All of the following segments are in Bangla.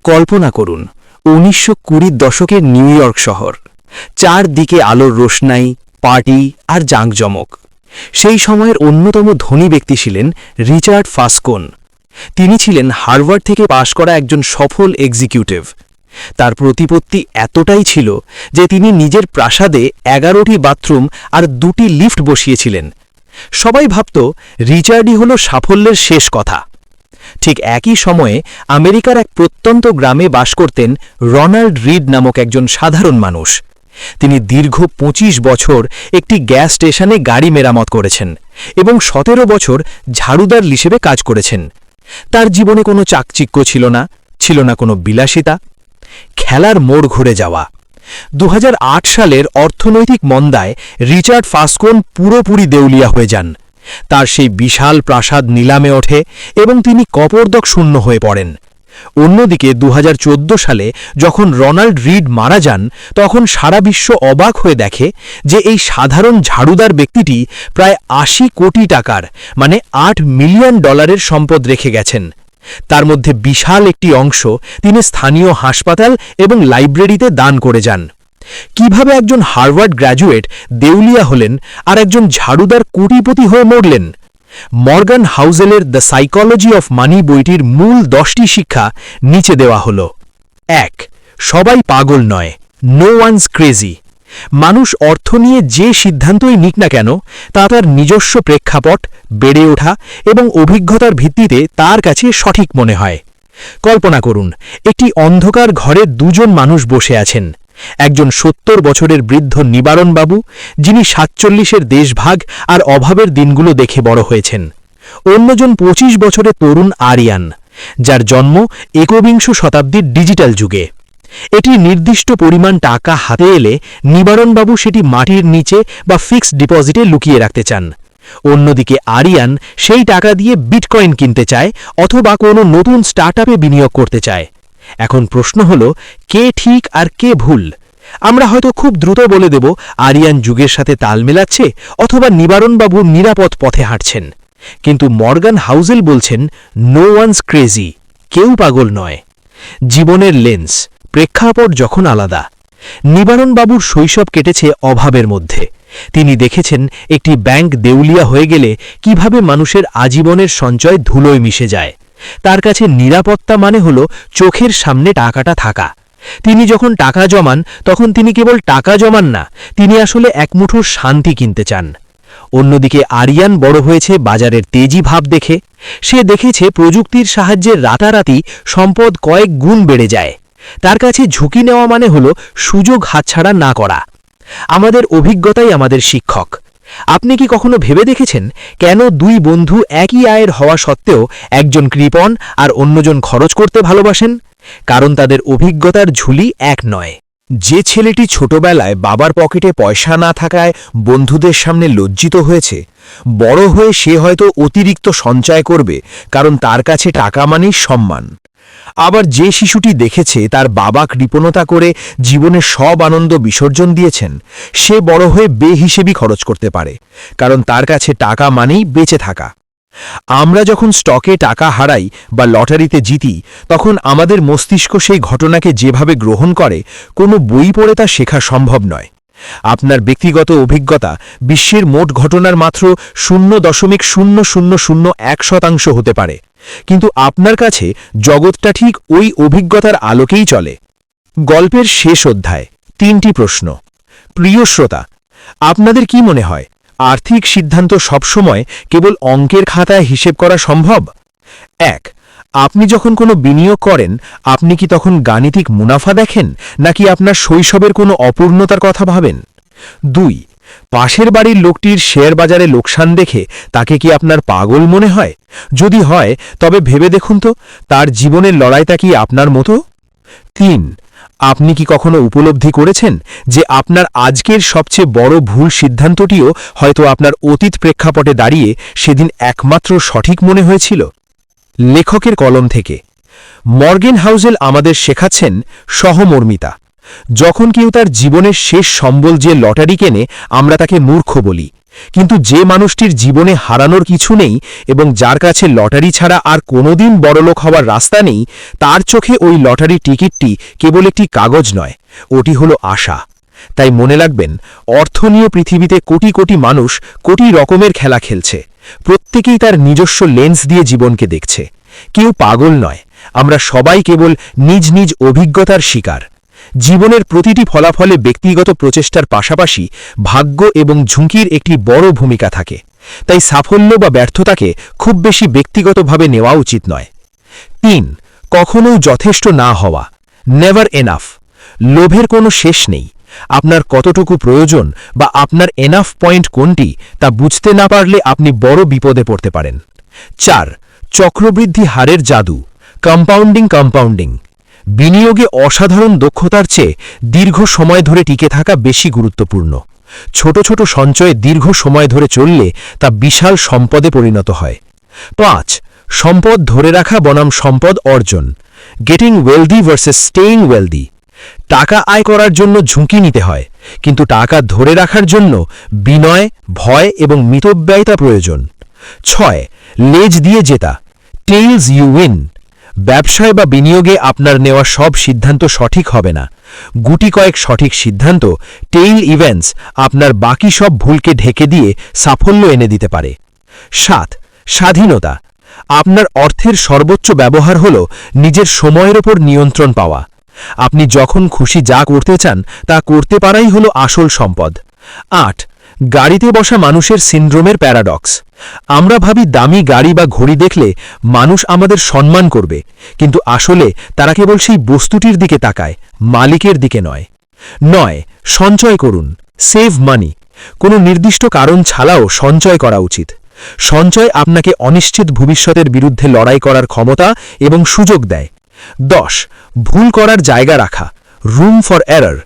কল্পনা করুন ১৯২০ দশকের নিউ ইয়র্ক শহর, চারদিকে আলোর রোশনাই, পার্টি আর জাঁকজমক। সেই সময়ের অন্যতম ধনী ব্যক্তি ছিলেন রিচার্ড ফাসকোন। তিনি ছিলেন হার্ভার্ড থেকে পাশ করা একজন সফল এক্সিকিউটিভ। তার প্রতিপত্তি এতটাই ছিল যে তিনি নিজের প্রাসাদে ১১টি বাথরুম আর ২টি লিফট বসিয়েছিলেন। সবাই ভাবত রিচার্ডই হল সাফল্যের শেষ কথা। ঠিক একই সময়ে আমেরিকার এক প্রত্যন্ত গ্রামে বাস করতেন রনাল্ড রিড নামক একজন সাধারণ মানুষ। তিনি দীর্ঘ ২৫ বছর একটি গ্যাস স্টেশনে গাড়ি মেরামত করেছেন এবং ১৭ বছর ঝাড়ুদার হিসেবে কাজ করেছেন। তার জীবনে কোনো চাকচিক্য ছিল না কোনো বিলাসিতা। খেলার মোড় ঘুরে যাওয়া ২০০৮ সালের অর্থনৈতিক মন্দায় রিচার্ড ফাসকোন পুরোপুরি দেউলিয়া হয়ে যান। তার সেই বিশাল প্রাসাদ নিলামে ওঠে এবং তিনি কপর্দক শূন্য হয়ে পড়েন। অন্যদিকে ২০১৪ সালে যখন রনাল্ড রিড মারা যান, তখন সারা বিশ্ব অবাক হয়ে দেখে যে এই সাধারণ ঝাড়ুদার ব্যক্তিটি প্রায় ৮০ কোটি টাকার মানে $৮ মিলিয়ন সম্পদ রেখে গেছেন। তার মধ্যে বিশাল একটি অংশ তিনি স্থানীয় হাসপাতাল এবং লাইব্রেরিতে দান করে যান। কিভাবে একজন হার্ভার্ড গ্র্যাজুয়েট দেউলিয়া হলেন আর একজন ঝাড়ুদার কোটিপতি হয়ে মরলেন? মর্গান হাউজেলের দ্য সাইকোলজি অফ মানি বইটির মূল 10টি শিক্ষা নিচে দেওয়া হল। ১. সবাই পাগল নয়, নো ওয়ানস ক্রেজি। মানুষ অর্থ নিয়ে যে সিদ্ধান্তই নিক না কেন, তা তার নিজস্ব প্রেক্ষাপট, বেড়ে ওঠা এবং অভিজ্ঞতার ভিত্তিতে তার কাছে সঠিক মনে হয়। কল্পনা করুন, একটি অন্ধকার ঘরে দুজন মানুষ বসে আছেন। একজন ৭০ বছরের বৃদ্ধ নিবারণবাবু, যিনি ৪৭-এর দেশভাগ আর অভাবের দিনগুলো দেখে বড় হয়েছেন। অন্যজন ২৫ বছরের তরুণ আরিয়ান, যার জন্ম একবিংশ শতাব্দীর ডিজিটাল যুগে। এটি নির্দিষ্ট পরিমাণ টাকা হাতে এলে নিবারণবাবু সেটি মাটির নিচে বা ফিক্সড ডিপোজিটে লুকিয়ে রাখতে চান। অন্যদিকে আরিয়ান সেই টাকা দিয়ে বিটকয়েন কিনতে চায় অথবা কোনো নতুন স্টার্টআপে বিনিয়োগ করতে চায়। এখন প্রশ্ন হল, কে ঠিক আর কে ভুল? আমরা হয়তো খুব দ্রুত বলে দেব আরিয়ান যুগের সাথে তাল মেলাচ্ছে অথবা নিবারণবাবু নিরাপদ পথে হাঁটছেন। কিন্তু মর্গান হাউজেল বলছেন, নো ওয়ানস ক্রেজি, কেউ পাগল নয়। জীবনের লেন্স, প্রেক্ষাপট যখন আলাদা। নিবারণবাবুর শৈশব কেটেছে অভাবের মধ্যে। তিনি দেখেছেন একটি ব্যাংক দেউলিয়া হয়ে গেলে কিভাবে মানুষের আজীবনের সঞ্চয় ধুলোয় মিশে যায়। তার কাছে নিরাপত্তা মানে হল চোখের সামনে টাকাটা থাকা। তিনি যখন টাকা জমান, তখন তিনি কেবল টাকা জমান না, তিনি আসলে একমুঠো শান্তি কিনতে চান। অন্যদিকে আরিয়ান বড় হয়েছে বাজারের তেজি ভাব দেখে। সে দেখেছে প্রযুক্তির সাহায্যে রাতারাতি সম্পদ কয়েক গুণ বেড়ে যায়। তার কাছে ঝুঁকি নেওয়া মানে হল সুযোগ হাতছাড়া না করা। আমাদের অভিজ্ঞতাই আমাদের শিক্ষক। আপনি কি কখনো ভেবে দেখেছেন কেন দুই বন্ধু একই আয়ের হওয়া সত্ত্বেও একজন কৃপণ আর অন্যজন খরচ করতে ভালোবাসেন? কারণ তাদের অভিজ্ঞতার ঝুলি এক নয়। যে ছেলেটি ছোটবেলায় বাবার পকেটে পয়সা না থাকায় বন্ধুদের সামনে লজ্জিত হয়েছে, বড় হয়ে সে হয়তো অতিরিক্ত সঞ্চয় করবে, কারণ তার কাছে টাকা মানেই সম্মান। আবার যে শিশুটি দেখেছে তার বাবা কৃপণতা করে জীবনের সব আনন্দ বিসর্জন দিয়েছেন, সে বড় হয়ে বেহিসেবি খরচ করতে পারে, কারণ তার কাছে টাকা মানেই বেঁচে থাকা। আমরা যখন স্টকে টাকা হারাই বা লটারিতে জিতি, তখন আমাদের মস্তিষ্ক সেই ঘটনাকে যেভাবে গ্রহণ করে, কোনো বই পড়ে তা শেখা সম্ভব নয়। আপনার ব্যক্তিগত অভিজ্ঞতা বিশ্বের মোট ঘটনার মাত্র 0.0001% হতে পারে, কিন্তু আপনার কাছে জগৎটা ঠিক ওই অভিজ্ঞতার আলোকেই চলে। গল্পের শেষ অধ্যায়, 3টি প্রশ্ন। প্রিয় শ্রোতা, আপনাদের কি মনে হয় আর্থিক সিদ্ধান্ত সবসময় কেবল অঙ্কের খাতায় হিসেব করা সম্ভব? 1. আপনি যখন কোনো বিনিয়োগ করেন, আপনি কি তখন গাণিতিক মুনাফা দেখেন, নাকি আপনার শৈশবের কোনো অপূর্ণতার কথা ভাবেন? 2. পাশের বাড়ির লোকটির শেয়ার বাজারে লোকসান দেখে তাকে কি আপনার পাগল মনে হয়? যদি হয়, তবে ভেবে দেখুন তো, তার জীবনের লড়াইটা কি আপনার মতো? 3. আপনি কি কখনো উপলব্ধি করেছেন যে আপনার আজকের সবচেয়ে বড় ভুল সিদ্ধান্তটিও হয়তো আপনার অতীত প্রেক্ষাপটে দাঁড়িয়ে সেদিন একমাত্র সঠিক মনে হয়েছিল? লেখকের কলম থেকে। মর্গান হাউজেল আমাদের শেখাচ্ছেন সহমর্মিতা। যখন কেউ তার জীবনের শেষ সম্বল যে লটারি কেনে, আমরা তাকে মূর্খ বলি, কিন্তু যে মানুষটির জীবনে হারানোর কিছু নেই এবং যার কাছে লটারি ছাড়া আর কোনোদিন বড়লোক হওয়ার রাস্তা নেই, তার চোখে ওই লটারি টিকিটটি কেবল একটি কাগজ নয়, ওটি হলো আশা। তাই মনে রাখবেন, অর্থ নিয়ে পৃথিবীতে কোটি কোটি মানুষ কোটি রকমের খেলা খেলছে। প্রত্যেকেই তার নিজস্ব লেন্স দিয়ে জীবনকে দেখছে। কেউ পাগল নয়, আমরা সবাই কেবল নিজ নিজ অভিজ্ঞতার শিকার। জীবনের প্রতিটি ফলাফলে ব্যক্তিগত প্রচেষ্টার পাশাপাশি ভাগ্য এবং ঝুঁকির একটি বড় ভূমিকা থাকে। তাই সাফল্য বা ব্যর্থতাকে খুব বেশি ব্যক্তিগতভাবে নেওয়া উচিত নয়। ৩. কখনও যথেষ্ট না হওয়া, নেভার এনাফ। লোভের কোনো শেষ নেই। আপনার কতটুকু প্রয়োজন বা আপনার এনাফ পয়েন্ট কোনটি তা বুঝতে না পারলে আপনি বড় বিপদে পড়তে পারেন। ৪. চক্রবৃদ্ধি হারের জাদু, কম্পাউন্ডিং। বিনিয়োগে অসাধারণ দক্ষতার চেয়ে দীর্ঘ সময় ধরে টিকে থাকা বেশি গুরুত্বপূর্ণ। ছোট ছোট সঞ্চয়ে দীর্ঘ সময় ধরে চললে তা বিশাল সম্পদে পরিণত হয়। ৫. সম্পদ ধরে রাখা বনাম সম্পদ অর্জন, getting wealthy versus staying wealthy. টাকা আয় করার জন্য ঝুঁকি নিতে হয়, কিন্তু টাকা ধরে রাখার জন্য বিনয়, ভয় এবং মিতব্যয়িতা প্রয়োজন। ৬. লেজ দিয়ে জেতা, টেইলস ইউ উইন। ব্যবসায় বা বিনিয়োগে আপনার নেওয়া সব সিদ্ধান্ত সঠিক হবে না। গুটি কয়েক সঠিক সিদ্ধান্ত, টেইল ইভেন্টস, আপনার বাকি সব ভুলকে ঢেকে দিয়ে সাফল্য এনে দিতে পারে। ৭. স্বাধীনতা। আপনার অর্থের সর্বোচ্চ ব্যবহার হল নিজের সময়ের ওপর নিয়ন্ত্রণ পাওয়া। আপনি যখন খুশি যা করতে চান তা করতে পারাই হল আসল সম্পদ। ৮. গাড়িতে বসা মানুষের সিন্ড্রোমের প্যারাডক্স। আমরা ভাবি দামি গাড়ি বা ঘড়ি দেখলে মানুষ আমাদের সম্মান করবে, কিন্তু আসলে তারা কেবল সেই বস্তুটির দিকে তাকায়, মালিকের দিকে নয়। ৯. সঞ্চয় করুন, সেভ মানি। কোনো নির্দিষ্ট কারণ ছাড়াও সঞ্চয় করা উচিত। সঞ্চয় আপনাকে অনিশ্চিত ভবিষ্যতের বিরুদ্ধে লড়াই করার ক্ষমতা এবং সুযোগ দেয়। ১০. ভুল করার জায়গা রাখা, রুম ফর এরর।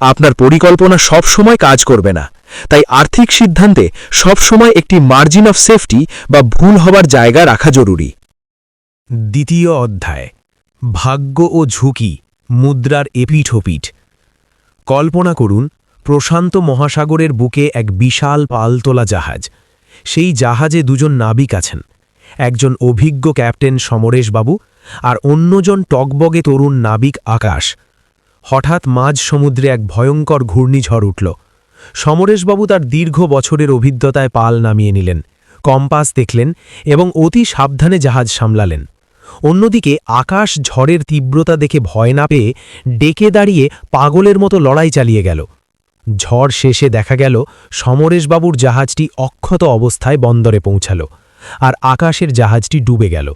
আপনার পরিকল্পনা সব সময় কাজ করবে না, তাই আর্থিক সিদ্ধান্তে সবসময় একটি মার্জিন অফ সেফটি বা ভুল হবার জায়গা রাখা জরুরি। দ্বিতীয় অধ্যায়, ভাগ্য ও ঝুঁকি, মুদ্রার এপিঠোপিঠ। কল্পনা করুন, প্রশান্ত মহাসাগরের বুকে এক বিশাল পালতোলা জাহাজ। সেই জাহাজে দুজন নাবিক আছেন, একজন অভিজ্ঞ ক্যাপ্টেন সমরেশবাবু আর অন্যজন টকবগে তরুণ নাবিক আকাশ। হঠাৎ মাঝ সমুদ্রে এক ভয়ঙ্কর ঘূর্ণিঝড় উঠল। সমরেশবাবু তার দীর্ঘ বছরের অভিজ্ঞতায় পাল নামিয়ে নিলেন, কম্পাস দেখলেন এবং অতি সাবধানে জাহাজ সামলালেন। অন্যদিকে আকাশ ঝড়ের তীব্রতা দেখে ভয় না পেয়ে ডেকে দাঁড়িয়ে পাগলের মতো লড়াই চালিয়ে গেল। ঝড় শেষে দেখা গেল সমরেশবাবুর জাহাজটি অক্ষত অবস্থায় বন্দরে পৌঁছাল, আর আকাশের জাহাজটি ডুবে গেল।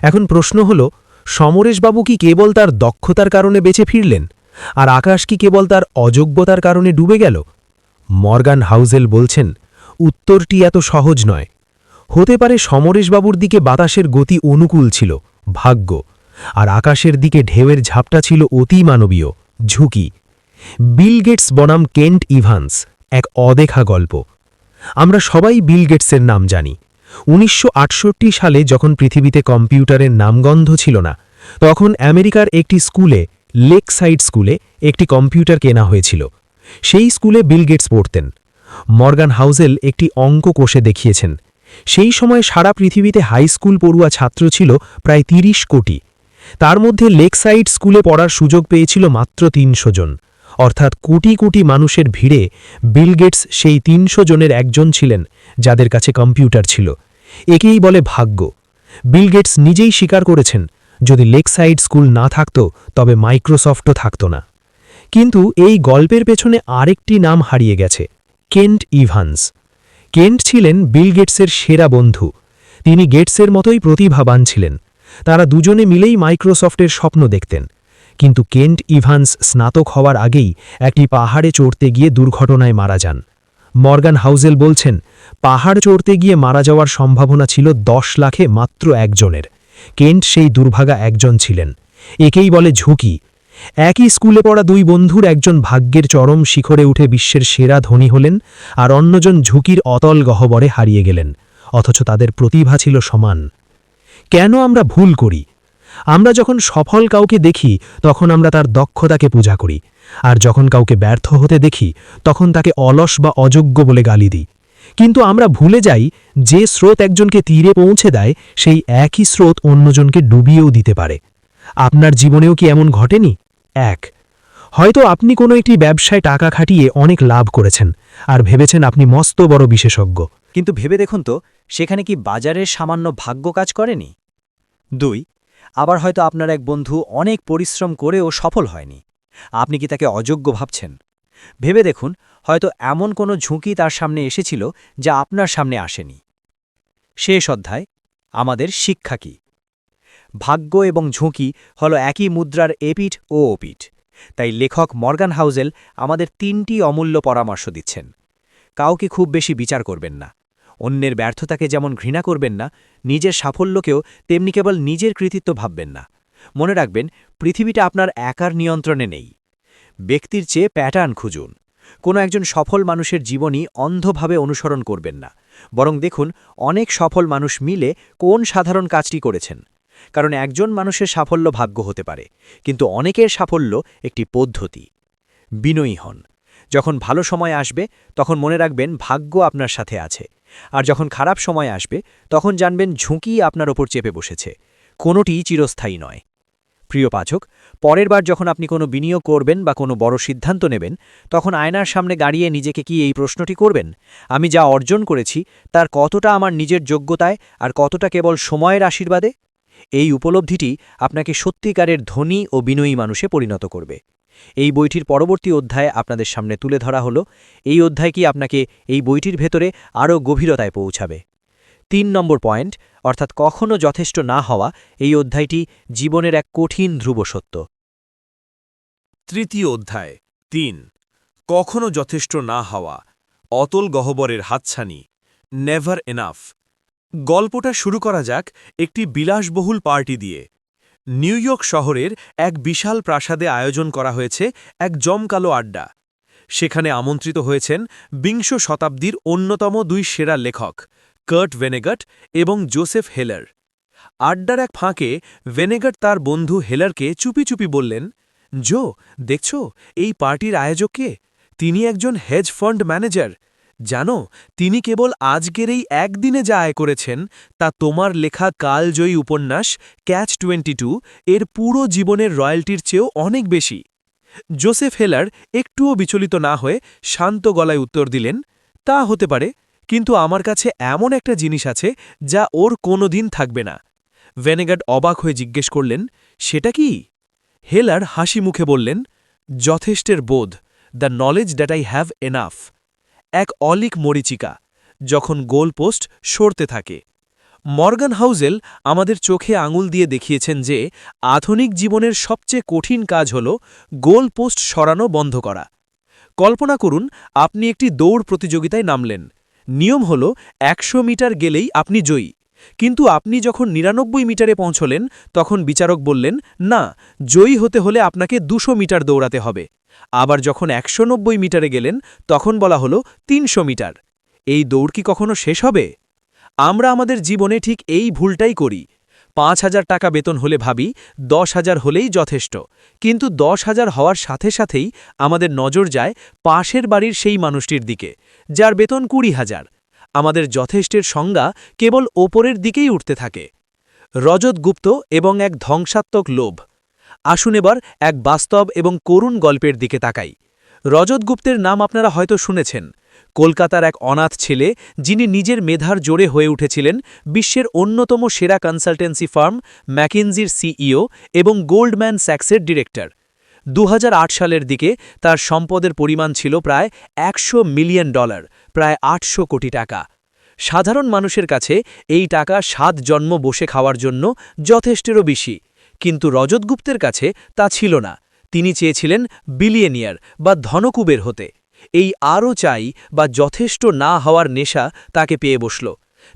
এখন প্রশ্ন হল, সমরেশবাবু কি কেবল তার দক্ষতার কারণে বেঁচে ফিরলেন, আর আকাশ কি কেবল তার অযোগ্যতার কারণে ডুবে গেল? মর্গান হাউজেল বলছেন, উত্তরটি এত সহজ নয়। হতে পারে সমরেশবাবুর দিকে বাতাসের গতি অনুকূল ছিল, ভাগ্য, আর আকাশের দিকে ঢেউয়ের ঝাপটা ছিল অতি মানবীয়, ঝুঁকি। বিল গেটস বনাম কেন্ট ইভান্স, এক অদেখা গল্প। আমরা সবাই বিল গেটসের নাম জানি। ১৯৬৮ সালে যখন পৃথিবীতে কম্পিউটারের নামগন্ধ ছিল না, তখন আমেরিকার একটি স্কুলে, লেকসাইড স্কুলে, একটি কম্পিউটার কেনা হয়েছিল। সেই স্কুলে বিল গেটস পড়তেন। মর্গান হাউজেল একটি অঙ্ক কষে দেখিয়েছেন, সেই সময় সারা পৃথিবীতে হাই স্কুল পড়ুয়া ছাত্র ছিল প্রায় ৩০ কোটি। তার মধ্যে লেকসাইড স্কুলে পড়ার সুযোগ পেয়েছিল মাত্র ৩০০ জন। অর্থাৎ কোটি কোটি মানুষের ভিড়ে বিল গেটস সেই ৩০০ জনের একজন ছিলেন যাদের কাছে কম্পিউটার ছিল। একেই বলে ভাগ্য। বিল গেটস নিজেই স্বীকার করেছেন, যদি লেকসাইড স্কুল না থাকত তবে মাইক্রোসফটও থাকত না। কিন্তু এই গল্পের পেছনে আরেকটি নাম হারিয়ে গেছে, কেন্ট ইভান্স। কেন্ট ছিলেন বিল গেটসের সেরা বন্ধু। তিনি গেটসের মতোই প্রতিভাবান ছিলেন। তারা দুজনে মিলেই মাইক্রোসফটের স্বপ্ন দেখতেন। কিন্তু কেন্ট ইভান্স স্নাতক হওয়ার আগেই একটি পাহাড়ে চড়তে গিয়ে দুর্ঘটনায় মারা যান। মর্গান হাউজেল বলছেন, পাহাড় চড়তে গিয়ে মারা যাওয়ার সম্ভাবনা ছিল ১০ লাখে মাত্র একজনের। কেন্ট সেই দুর্ভাগা একজন ছিলেন। একেই বলে ঝুঁকি। একই স্কুলে পড়া দুই বন্ধুর একজন ভাগ্যের চরম শিখরে উঠে বিশ্বের সেরা ধনী হলেন, আর অন্যজন ঝুঁকির অতল গহ্বরে হারিয়ে গেলেন, অথচ তাদের প্রতিভা ছিল সমান। কেন আমরা ভুল করি? আমরা যখন সফল কাউকে দেখি তখন আমরা তার দক্ষতাকে পূজা করি, আর যখন কাউকে ব্যর্থ হতে দেখি তখন তাকে অলস বা অযোগ্য বলে গালি দিই। কিন্তু আমরা ভুলে যাই যে স্রোত একজনকে তীরে পৌঁছে দেয় সেই একই স্রোত অন্যজনকে ডুবিয়েও দিতে পারে। আপনার জীবনেও কি এমন ঘটেনি? এক, হয়তো আপনি কোনো একটি ব্যবসায় টাকা খাটিয়ে অনেক লাভ করেছেন আর ভেবেছেন আপনি মস্ত বড় বিশেষজ্ঞ। কিন্তু ভেবে দেখুন তো, সেখানে কি বাজারের সামান্য ভাগ্য কাজ করেনি? 2, আবার হয়তো আপনার এক বন্ধু অনেক পরিশ্রম করেও সফল হয়নি। আপনি কি তাকে অযোগ্য ভাবছেন? ভেবে দেখুন, হয়তো এমন কোনো ঝুঁকি তার সামনে এসেছিল যা আপনার সামনে আসেনি। শেষ অধ্যায়, আমাদের শিক্ষা কি? ভাগ্য এবং ঝুঁকি হল একই মুদ্রার এপিঠ ও ওপিঠ। তাই লেখক মর্গান হাউজেল আমাদের 3টি অমূল্য পরামর্শ দিচ্ছেন। কাউকে খুব বেশি বিচার করবেন না। অন্যের ব্যর্থতাকে যেমন ঘৃণা করবেন না, নিজের সাফল্যকেও তেমনি কেবল নিজের কৃতিত্ব ভাববেন না। মনে রাখবেন, পৃথিবীটা আপনার একার নিয়ন্ত্রণে নেই। ব্যক্তির চেয়ে প্যাটার্ন খুঁজুন। কোনো একজন সফল মানুষের জীবনী অন্ধভাবে অনুসরণ করবেন না, বরং দেখুন অনেক সফল মানুষ মিলে কোন সাধারণ কাজটি করেছেন। কারণ একজন মানুষের সাফল্য ভাগ্য হতে পারে, কিন্তু অনেকের সাফল্য একটি পদ্ধতি। বিনয়ী হন। যখন ভালো সময় আসবে তখন মনে রাখবেন ভাগ্য আপনার সাথে আছে, আর যখন খারাপ সময় আসবে তখন জানবেন ঝুঁকি আপনার ওপর চেপে বসেছে। কোনোটিই চিরস্থায়ী নয়। প্রিয় পাঠক, পরের বার যখন আপনি কোনো বিনিয়োগ করবেন বা কোনো বড় সিদ্ধান্ত নেবেন, তখন আয়নার সামনে দাঁড়িয়ে নিজেকে কি এই প্রশ্নটি করবেন: আমি যা অর্জন করেছি তার কতটা আমার নিজের যোগ্যতায় আর কতটা কেবল সময়ের আশীর্বাদে? এই উপলব্ধিটি আপনাকে সত্যিকারের ধনী ও বিনয়ী মানুষে পরিণত করবে। এই বইটির পরবর্তী অধ্যায়ে আপনাদের সামনে তুলে ধরা হলো এই অধ্যায় কি আপনাকে এই বইটির ভেতরে আরও গভীরতায় পৌঁছাবে। 3 নম্বর পয়েন্ট, অর্থাৎ কখনো যথেষ্ট না হওয়া, এই অধ্যায়টি জীবনের এক কঠিন ধ্রুব সত্য। তৃতীয় অধ্যায় 3, কখনো যথেষ্ট না হওয়া, অতল গহ্বরের হাতছানি, নেভার এনাফ। গল্পটা শুরু করা যাক একটি বিলাসবহুল পার্টি দিয়ে। নিউ ইয়র্ক শহরের এক বিশাল প্রাসাদে আয়োজন করা হয়েছে এক জমকালো আড্ডা। সেখানে আমন্ত্রিত হয়েছেন বিংশ শতাব্দীর অন্যতম 2 সেরা লেখক, কার্ট ভেনেগট এবং জোসেফ হেলার। আড্ডার এক ফাঁকে ভেনেগট তার বন্ধু হেলারকে চুপি চুপি বললেন, জো, দেখছো এই পার্টির আয়োজককে? তিনি একজন হেজ ফান্ড ম্যানেজার। জানো, তিনি কেবল আজকের এই একদিনে যা আয় করেছেন তা তোমার লেখা কালজয়ী উপন্যাস ক্যাচ-22 এর পুরো জীবনের রয়্যালটির চেয়েও অনেক বেশি। জোসেফ হেলার একটুও বিচলিত না হয়ে শান্ত গলায় উত্তর দিলেন, তা হতে পারে, কিন্তু আমার কাছে এমন একটা জিনিস আছে যা ওর কোনো দিন থাকবে না। ভেনেগট অবাক হয়ে জিজ্ঞেস করলেন, সেটা কি? হেলার হাসি মুখে বললেন, যথেষ্টের বোধ, the knowledge that I have enough. এক অলিক মরিচিকা, যখন গোলপোস্ট সরতে থাকে। মর্গান হাউজেল আমাদের চোখে আঙুল দিয়ে দেখিয়েছেন যে আধুনিক জীবনের সবচেয়ে কঠিন কাজ হল গোলপোস্ট সরানো বন্ধ করা। কল্পনা করুন, আপনি একটি দৌড় প্রতিযোগিতায় নামলেন। নিয়ম হল 100 মিটার গেলেই আপনি জয়ী। কিন্তু আপনি যখন 99 মিটারে পৌঁছলেন তখন বিচারক বললেন, না, জয়ী হতে হলে আপনাকে 200 মিটার দৌড়াতে হবে। আবার যখন 190 মিটারে গেলেন তখন বলা হলো 300 মিটার। এই দৌড় কি কখনো শেষ হবে? আমরা আমাদের জীবনে ঠিক এই ভুলটাই করি। 5,000 টাকা বেতন হলে ভাবি 10,000 হলেই যথেষ্ট, কিন্তু 10,000 হওয়ার সাথে সাথেই আমাদের নজর যায় পাশের বাড়ির সেই মানুষটির দিকে যার বেতন 20,000। আমাদের যথেষ্টের সংজ্ঞা কেবল ওপরের দিকেই উঠতে থাকে। রজত গুপ্ত এবং এক ধ্বংসাত্মক লোভ। আসুন এবার এক বাস্তব এবং করুণ গল্পের দিকে তাকাই। রজত গুপ্তের নাম আপনারা হয়তো শুনেছেন। কলকাতার এক অনাথ ছেলে, যিনি নিজের মেধার জোরে হয়ে উঠেছিলেন বিশ্বের অন্যতম সেরা কনসালটেন্সি ফার্ম ম্যাকিনজির সিইও এবং গোল্ডম্যান স্যাক্সের ডিরেক্টর। 2008 সালের দিকে তার সম্পদের পরিমাণ ছিল প্রায় $100 মিলিয়ন, প্রায় 800 কোটি টাকা। সাধারণ মানুষের কাছে এই টাকা 7 জন্ম বসে খাওয়ার জন্য যথেষ্টেরও বেশি, কিন্তু রজত গুপ্তের কাছে তা ছিল না। তিনি চেয়েছিলেন বিলিয়নিয়ার বা ধনকুবের হতে। এই আরও চাই বা যথেষ্ট না হওয়ার নেশা তাকে পেয়ে বসল।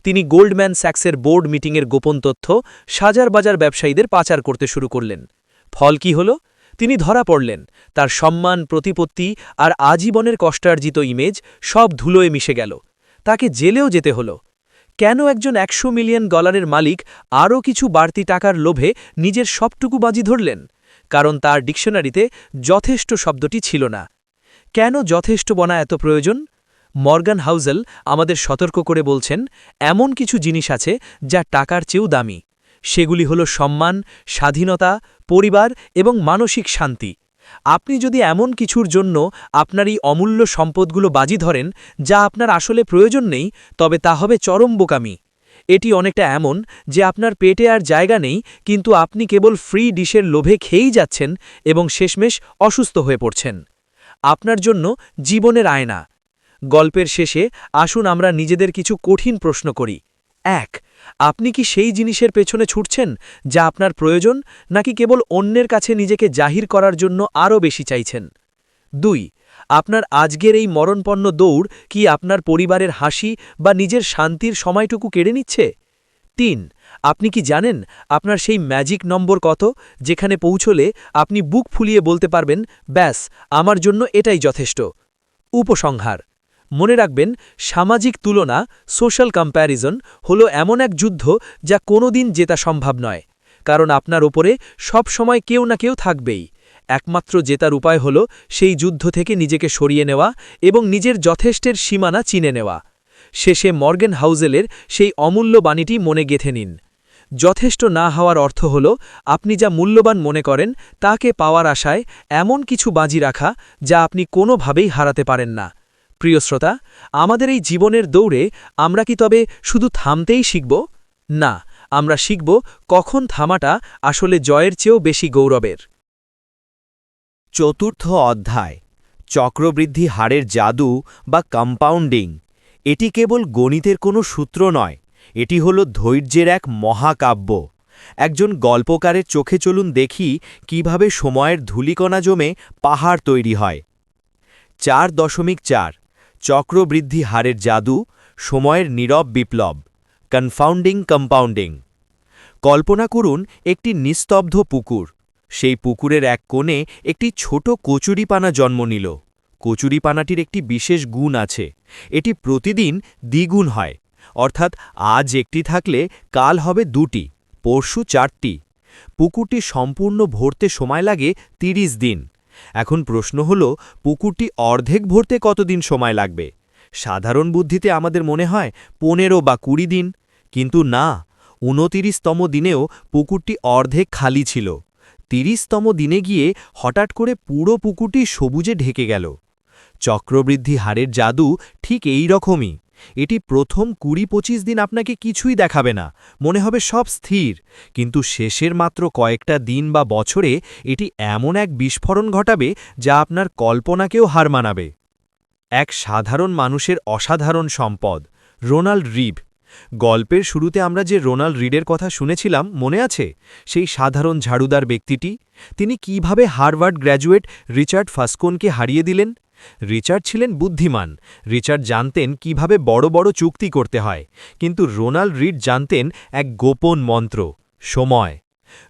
তিনি গোল্ডম্যান স্যাক্সের বোর্ড মিটিংয়ের গোপন তথ্য সাজার বাজার ব্যবসায়ীদের পাচার করতে শুরু করলেন। ফল কি হল? তিনি ধরা পড়লেন। তার সম্মান, প্রতিপত্তি আর আজীবনের কষ্টার্জিত ইমেজ সব ধুলোয় মিশে গেল। তাকে জেলেও যেতে হল। কেন একজন $100 মিলিয়ন মালিক আরও কিছু বাড়তি টাকার লোভে নিজের সবটুকু বাজি ধরলেন? কারণ তার ডিকশনারিতে যথেষ্ট শব্দটি ছিল না। কেন যথেষ্ট বনা এত প্রয়োজন? মর্গান হাউজেল আমাদের সতর্ক করে বলছেন এমন কিছু জিনিস আছে যা টাকার চেয়েও দামি। সেগুলি হল সম্মান, স্বাধীনতা, পরিবার এবং মানসিক শান্তি। আপনি যদি এমন কিছুর জন্য আপনার এই অমূল্য সম্পদগুলো বাজি ধরেন যা আপনার আসলে প্রয়োজন নেই, তবে তা হবে চরম বোকামি। এটি অনেকটা এমন যে আপনার পেটে আর জায়গা নেই, কিন্তু আপনি কেবল ফ্রি ডিশের লোভে খেয়েই যাচ্ছেন এবং শেষমেশ অসুস্থ হয়ে পড়ছেন। আপনার জন্য জীবনের আয়না। গল্পের শেষে আসুন আমরা নিজেদের কিছু কঠিন প্রশ্ন করি। ১. আপনি কি সেই জিনিসের পেছনে ছুটছেন যা আপনার প্রয়োজন, নাকি কেবল অন্যের কাছে নিজেকে জাহির করার জন্য আরও বেশি চাইছেন? ২. আপনার আজকের এই মরণপন্ন দৌড় কি আপনার পরিবারের হাসি বা নিজের শান্তির সময়টুকু কেড়ে নিচ্ছে? ৩. আপনি কি জানেন আপনার সেই ম্যাজিক নম্বর কত, যেখানে পৌঁছলে আপনি বুক ফুলিয়ে বলতে পারবেন, ব্যাস, আমার জন্য এটাই যথেষ্ট? উপসংহার: মনে রাখবেন, সামাজিক তুলনা, সোশ্যাল কম্প্যারিজন হলো এমন এক যুদ্ধ যা কোনোদিন জেতা সম্ভব নয়, কারণ আপনার ওপরে সব সময় কেউ না কেউ থাকবেই। একমাত্র জেতার উপায় হল সেই যুদ্ধ থেকে নিজেকে সরিয়ে নেওয়া এবং নিজের যথেষ্টের সীমানা চিনে নেওয়া। শেষে মর্গান হাউজেলের সেই অমূল্য বাণীটি মনে গেঁথে নিন। যথেষ্ট না হওয়ার অর্থ হল আপনি যা মূল্যবান মনে করেন তাকে পাওয়ার আশায় এমন কিছু বাজি রাখা যা আপনি কোনোভাবেই হারাতে পারেন না। প্রিয় শ্রোতা, আমাদের এই জীবনের দৌড়ে আমরা কি তবে শুধু থামতেই শিখব? না, আমরা শিখব কখন থামাটা আসলে জয়ের চেয়েও বেশি গৌরবের। চতুর্থ অধ্যায়, চক্রবৃদ্ধি হারের জাদু বা কম্পাউন্ডিং। এটি কেবল গণিতের কোনো সূত্র নয়, এটি হল ধৈর্যের এক মহাকাব্য। একজন গল্পকারের চোখে চলুন দেখি কিভাবে সময়ের ধূলিকণা জমে পাহাড় তৈরি হয়। 4.4 চক্রবৃদ্ধি হারের জাদু, সময়ের নীরব বিপ্লব, কনফাউন্ডিং কম্পাউন্ডিং। কল্পনা করুন একটি নিস্তব্ধ পুকুর। সেই পুকুরের এক কোণে একটি ছোট কচুরিপানা জন্ম নিল। কচুরিপানাটির একটি বিশেষ গুণ আছে, এটি প্রতিদিন দ্বিগুণ হয়, অর্থাৎ আজ একটি থাকলে কাল হবে 2টি, পরশু 4টি। পুকুরটি সম্পূর্ণ ভরতে সময় লাগে 30 দিন। এখন প্রশ্ন হল, পুকুরটি অর্ধেক ভরতে কতদিন সময় লাগবে? সাধারণ বুদ্ধিতে আমাদের মনে হয় 15 বা 20 দিন, কিন্তু না, 29তম দিনেও পুকুরটি অর্ধেক খালি ছিল। 30তম দিনে গিয়ে হঠাৎ করে পুরো পুকুরটি সবুজে ঢেকে গেল। চক্রবৃদ্ধি হারের জাদু ঠিক এই রকমই। এটি প্রথম 20-25 দিন আপনাকে কিছুই দেখাবে না, মনে হবে সব স্থির, কিন্তু শেষের মাত্র কয়েকটা দিন বা বছরে এটি এমন এক বিস্ফোরণ ঘটাবে যা আপনার কল্পনাকেও হার মানাবে। এক সাধারণ মানুষের অসাধারণ সম্পদ, রোনাল্ড রিড। গল্পের শুরুতে আমরা যে রোনাল্ড রিডের কথা শুনেছিলাম মনে আছে? সেই সাধারণ ঝাড়ুদার ব্যক্তিটি, তিনি কিভাবে হার্ভার্ড গ্র্যাজুয়েট রিচার্ড ফাসকোনকে হারিয়ে দিলেন? রিচার্ড ছিলেন বুদ্ধিমান, রিচার্ড জানতেন কিভাবে বড় বড় চুক্তি করতে হয়, কিন্তু রোনাল্ড রিড জানতেন এক গোপন মন্ত্র, সময়।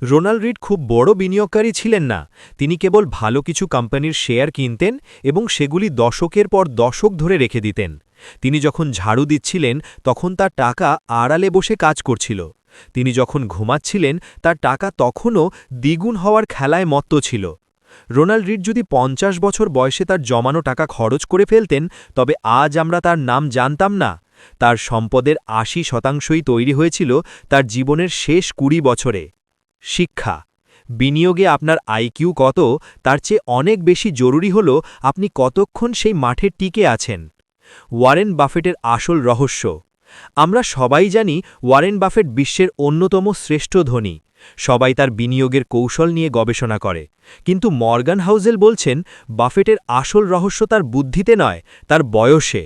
রোনাল্ড রিড খুব বড় বিনিয়োগকারী ছিলেন না, তিনি কেবল ভালো কিছু কোম্পানির শেয়ার কিনতেন এবং সেগুলি দশকের পর দশক ধরে রেখে দিতেন। তিনি যখন ঝাড়ু দিচ্ছিলেন তখন তার টাকা আড়ালে বসে কাজ করছিল। তিনি যখন ঘুমাচ্ছিলেন তার টাকা তখনও দ্বিগুণ হওয়ার খেলায় মত্ত ছিল। রোনাল্ড রিড যদি 50 বছর বয়সে তার জমানো টাকা খরচ করে ফেলতেন, তবে আজ আমরা তার নাম জানতাম না। তার সম্পদের 80% তৈরি হয়েছিল তার জীবনের শেষ 20 বছরে। শিক্ষা: বিনিয়োগে আপনার আইকিউ কত তার চেয়ে অনেক বেশি জরুরি হল আপনি কতক্ষণ সেই মাঠে টিকে আছেন। ওয়ারেন বাফেটের আসল রহস্য: আমরা সবাই জানি ওয়ারেন বাফেট বিশ্বের অন্যতম শ্রেষ্ঠ ধনী, সবাই তার বিনিয়োগের কৌশল নিয়ে গবেষণা করে, কিন্তু মর্গান হাউজেল বলছেন বাফেটের আসল রহস্য তার বুদ্ধিতে নয়, তার বয়সে।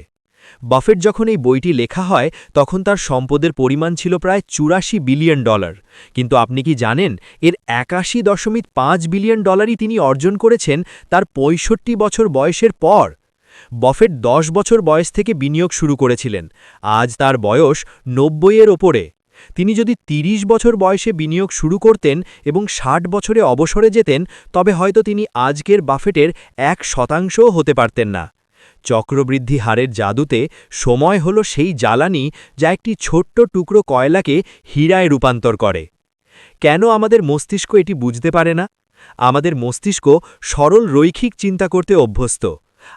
বাফেট যখন এই বইটি লেখা হয় তখন তার সম্পদের পরিমাণ ছিল প্রায় $84 বিলিয়ন, কিন্তু আপনি কি জানেন এর $81.5 বিলিয়ন তিনি অর্জন করেছেন তার 65 বছর বয়সের পর? বাফেট 10 বছর বয়স থেকে বিনিয়োগ শুরু করেছিলেন, আজ তার বয়স 90-এর ওপরে। তিনি যদি 30 বছর বয়সে বিনিয়োগ শুরু করতেন এবং 60 বছরে অবসরে যেতেন, তবে হয়তো তিনি আজকের বাফেটের 1%ও হতে পারতেন না। চক্রবৃদ্ধি হারের জাদুতে সময় হল সেই জ্বালানি যা একটি ছোট্ট টুকরো কয়লাকে হীরায় রূপান্তর করে। কেন আমাদের মস্তিষ্ক এটি বুঝতে পারে না? আমাদের মস্তিষ্ক সরল রৈখিক চিন্তা করতে অভ্যস্ত।